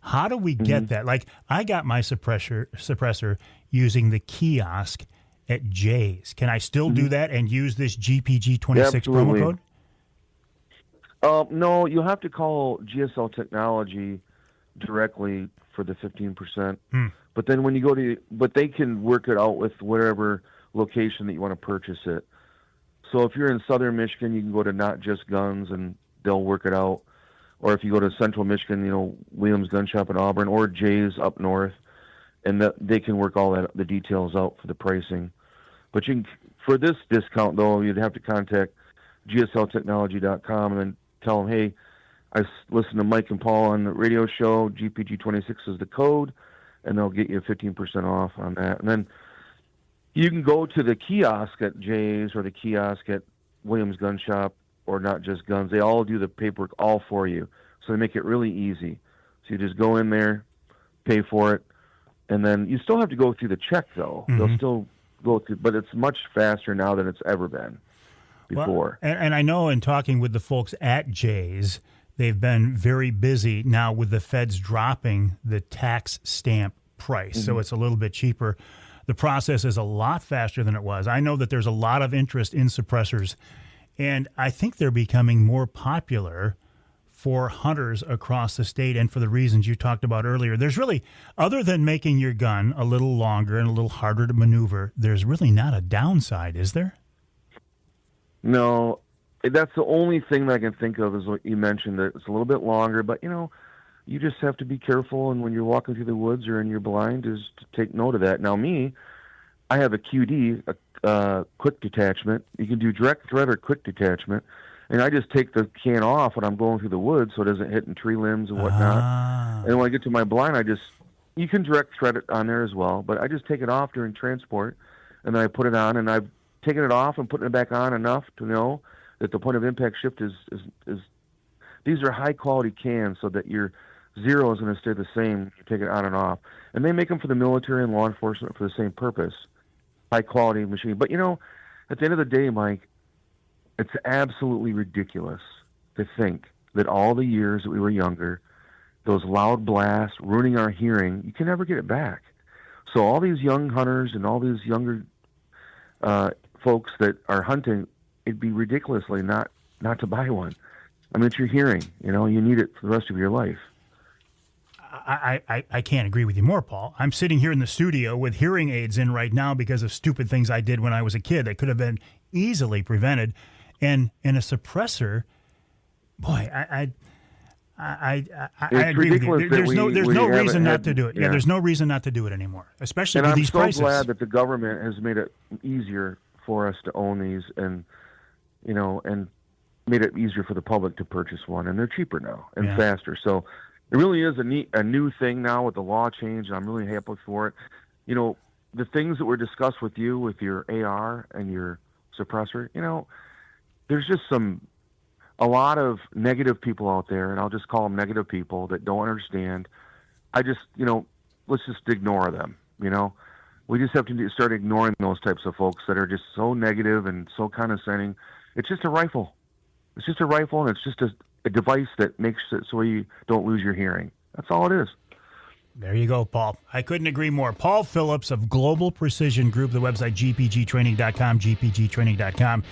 How do we get that? Like, I got my suppressor using the kiosk at Jay's. Can I still do that and use this GPG 26 promo code?
No, you'll have to call GSL Technology directly for the 15%. But then when you go to, but they can work it out with whatever location that you want to purchase it. So if you're in southern Michigan, you can go to Not Just Guns and they'll work it out. Or if you go to central Michigan, Williams Gun Shop in Auburn or Jay's up north, and they can work all the details out for the pricing. But for this discount, though, you'd have to contact gsltechnology.com and then tell them, hey, I listened to Mike and Paul on the radio show, GPG26 is the code, and they'll get you 15% off on that. And then you can go to the kiosk at Jay's or the kiosk at Williams Gun Shop or Not Just Guns. They all do the paperwork all for you. So they make it really easy. So you just go in there, pay for it, and then you still have to go through the check, though. They'll still go through, but it's much faster now than it's ever been before.
Well, and I know in talking with the folks at Jay's, they've been very busy now with the feds dropping the tax stamp price. So it's a little bit cheaper. The process is a lot faster than it was. I know that there's a lot of interest in suppressors, and I think they're becoming more popular for hunters across the state, and for the reasons you talked about earlier. There's really, other than making your gun a little longer and a little harder to maneuver, there's really not a downside, is there?
No, that's the only thing that I can think of is what you mentioned, that it's a little bit longer, but you just have to be careful, and when you're walking through the woods or in your blind, is to take note of that. Now, I have a QD, a quick detachment. You can do direct thread or quick detachment, and I just take the can off when I'm going through the woods so it doesn't hit in tree limbs and whatnot. And when I get to my blind, you can direct thread it on there as well, but I just take it off during transport, and then I put it on, and I've taken it off and putting it back on enough to know that the point of impact shift is these are high quality cans so that your zero is going to stay the same. You take it on and off, and they make them for the military and law enforcement for the same purpose. High quality machine. But at the end of the day, Mike, it's absolutely ridiculous to think that all the years that we were younger, those loud blasts ruining our hearing, you can never get it back. So all these young hunters and all these younger folks that are hunting, it'd be ridiculously not to buy one. I mean, it's your hearing. You need it for the rest of your life.
I can't agree with you more, Paul. I'm sitting here in the studio with hearing aids in right now because of stupid things I did when I was a kid that could have been easily prevented. And a suppressor, boy, I agree with you. There's no reason not to do it. Yeah, there's no reason not to do it anymore, especially with these prices.
And I'm so glad that the government has made it easier for us to own these, and and made it easier for the public to purchase one, and they're cheaper now and faster. So it really is a new thing now with the law change, and I'm really happy for it. The things that were discussed with you with your AR and your suppressor, there's just a lot of negative people out there, and I'll just call them negative people that don't understand. Let's just ignore them, We just have to start ignoring those types of folks that are just so negative and so condescending. It's just a rifle. It's just a rifle, and it's just a device that makes it so you don't lose your hearing. That's all it is.
There you go, Paul. I couldn't agree more. Paul Phillips of Global Precision Group, the website gpgtraining.com, gpgtraining.com.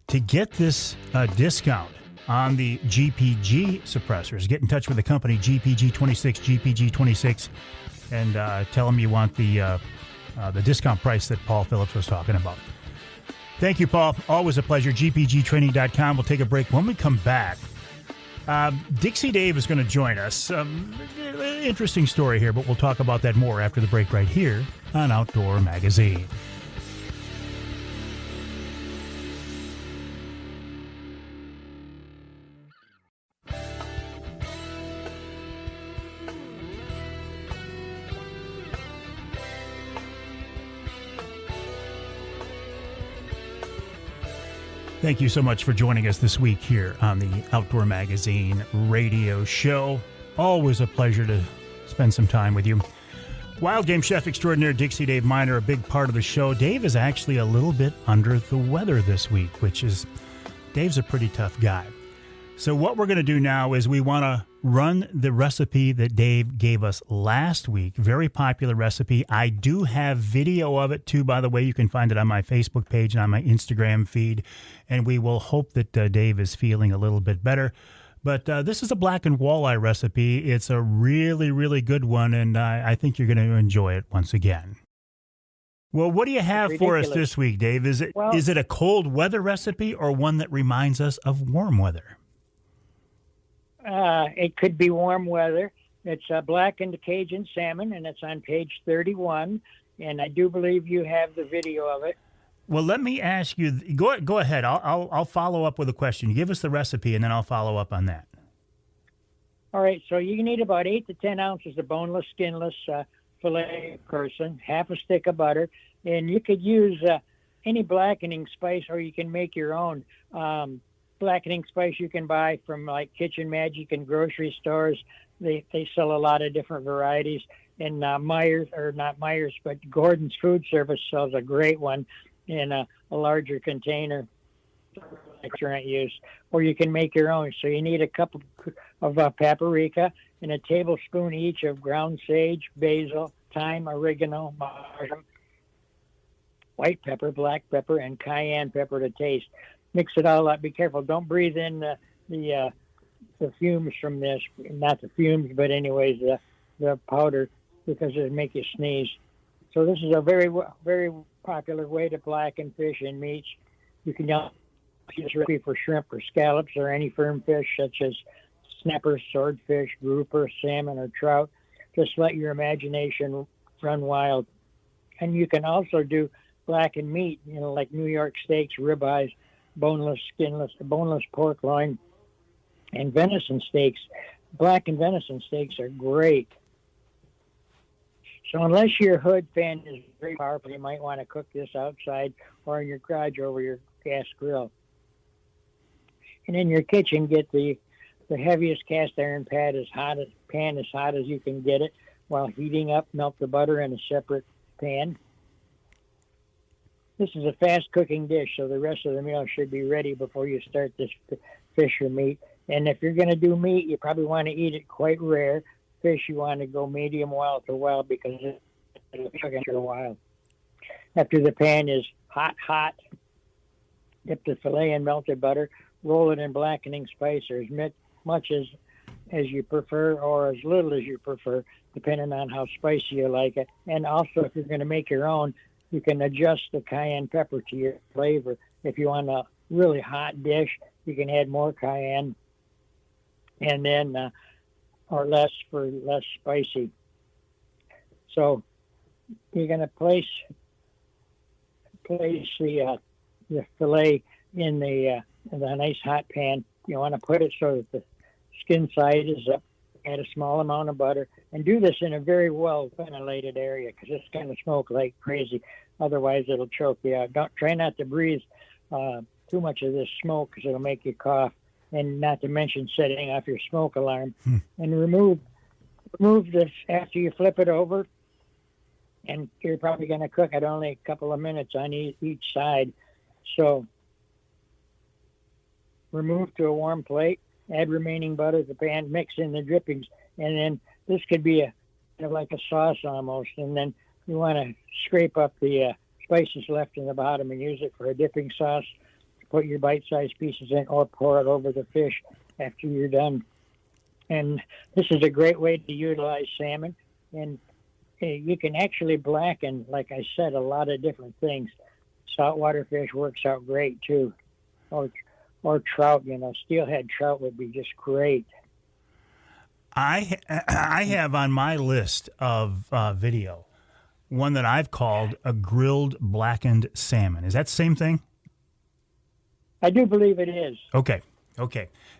To get this discount on the GPG suppressors, get in touch with the company, GPG26, GPG26, and tell them you want the discount price that Paul Phillips was talking about. Thank you, Paul. Always a pleasure. GPGtraining.com. We'll take a break. When we come back, Dixie Dave is going to join us. Interesting story here, but we'll talk about that more after the break right here on Outdoor Magazine. Thank you so much for joining us this week here on the Outdoor Magazine radio show. Always a pleasure to spend some time with you. Wild Game Chef Extraordinaire Dixie Dave Minar, a big part of the show. Dave is actually a little bit under the weather this week, Dave's a pretty tough guy. So what we're going to do now is we want to run the recipe that Dave gave us last week. Very popular recipe. I do have video of it too, by the way. You can find it on my Facebook page and on my Instagram feed. And we will hope that Dave is feeling a little bit better. But this is a blackened walleye recipe. It's a really, really good one, and I think you're going to enjoy it once again. Well, what do you have for us this week, Dave? Is it a cold weather recipe or one that reminds us of warm weather?
It could be warm weather. It's blackened Cajun salmon, and it's on page 31. And I do believe you have the video of it.
Well, let me ask you. Go ahead. I'll follow up with a question. Give us the recipe, and then I'll follow up on that.
All right. So you need about 8 to 10 ounces of boneless, skinless filet person, half a stick of butter, and you could use any blackening spice, or you can make your own. Blackening spice you can buy from like Kitchen Magic and grocery stores. They sell a lot of different varieties. And Gordon's Food Service sells a great one in a larger container for restaurant use. Or you can make your own. So you need a cup of paprika and a tablespoon each of ground sage, basil, thyme, oregano, marjoram, white pepper, black pepper, and cayenne pepper to taste. Mix it all up. Be careful. Don't breathe in the fumes from this. Not the fumes, but anyways, the powder, because it'll make you sneeze. So this is a very, very popular way to blacken fish and meats. You can use this recipe for shrimp or scallops or any firm fish such as snapper, swordfish, grouper, salmon, or trout. Just let your imagination run wild. And you can also do blackened meat, like New York steaks, ribeyes, boneless, skinless, boneless pork loin, and venison steaks. Blackened venison steaks are great. So unless your hood fan is very powerful, you might want to cook this outside or in your garage over your gas grill. And in your kitchen, get the heaviest cast iron pan as hot as you can get it. While heating up, melt the butter in a separate pan. This is a fast cooking dish, so the rest of the meal should be ready before you start this fish or meat. And if you're going to do meat, you probably want to eat it quite rare. Fish, you want to go medium wild to wild because it'll cook after a while. After the pan is hot, dip the fillet in melted butter, roll it in blackening spice or as much as you prefer or as little as you prefer, depending on how spicy you like it. And also, if you're going to make your own, you can adjust the cayenne pepper to your flavor. If you want a really hot dish, you can add more cayenne, and then or less for less spicy. So you're going to place the fillet in the nice hot pan. You want to put it so that the skin side is up. Add a small amount of butter, and do this in a very well ventilated area because it's going to smoke like crazy. Otherwise, it'll choke you out. Try not to breathe too much of this smoke because it'll make you cough, and not to mention setting off your smoke alarm. And remove this after you flip it over, and you're probably going to cook it only a couple of minutes on each side. So remove to a warm plate. Add remaining butter to the pan, mix in the drippings, and then this could be like a sauce almost. And then you want to scrape up the spices left in the bottom and use it for a dipping sauce. Put your bite-sized pieces in or pour it over the fish after you're done. And this is a great way to utilize salmon. And you can actually blacken, like I said, a lot of different things. Saltwater fish works out great too. Or trout, steelhead trout would be just great.
I have on my list of video one that I've called a grilled blackened salmon. Is that the same thing?
I do believe it is.
Okay.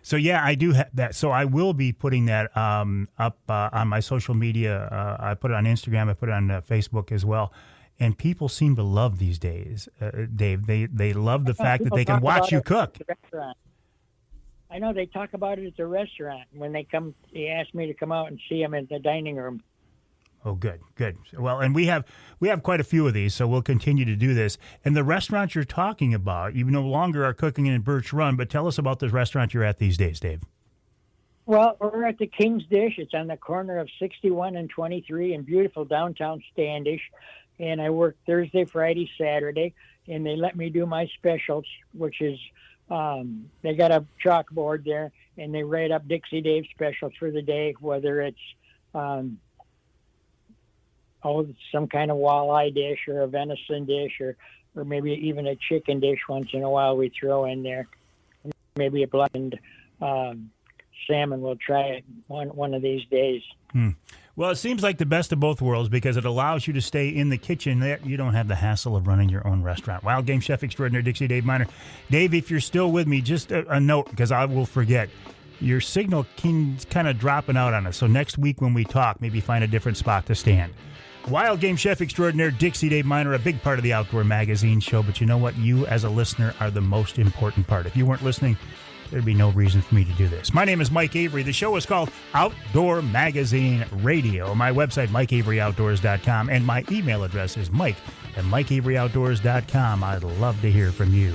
So, yeah, I do have that. So I will be putting that up on my social media. I put it on Instagram. I put it on Facebook as well. And people seem to love these days, Dave. They love the fact that they can watch you cook.
I know they talk about it at the restaurant. When they come, they ask me to come out and see them in the dining room.
Oh, good. Well, and we have quite a few of these, so we'll continue to do this. And the restaurant you're talking about, you no longer are cooking in Birch Run, but tell us about this restaurant you're at these days, Dave.
Well, we're at the King's Dish. It's on the corner of 61 and 23 in beautiful downtown Standish. And I work Thursday, Friday, Saturday, and they let me do my specials, which is they got a chalkboard there, and they write up Dixie Dave specials for the day, whether it's some kind of walleye dish or a venison dish or maybe even a chicken dish once in a while we throw in there. Maybe a blackened salmon. We'll try it one of these days.
Well, it seems like the best of both worlds because it allows you to stay in the kitchen. You don't have the hassle of running your own restaurant. Wild Game Chef Extraordinaire Dixie Dave Minar. Dave, if you're still with me, just a note because I will forget. Your signal keeps kind of dropping out on us. So next week when we talk, maybe find a different spot to stand. Wild Game Chef Extraordinaire Dixie Dave Minar, a big part of the Outdoor Magazine show. But you know what? You as a listener are the most important part. If you weren't listening, there'd be no reason for me to do this. My name is Mike Avery. The show is called Outdoor Magazine Radio. My website, MikeAveryOutdoors.com, and my email address is mike@MikeAveryOutdoors.com. I'd love to hear from you.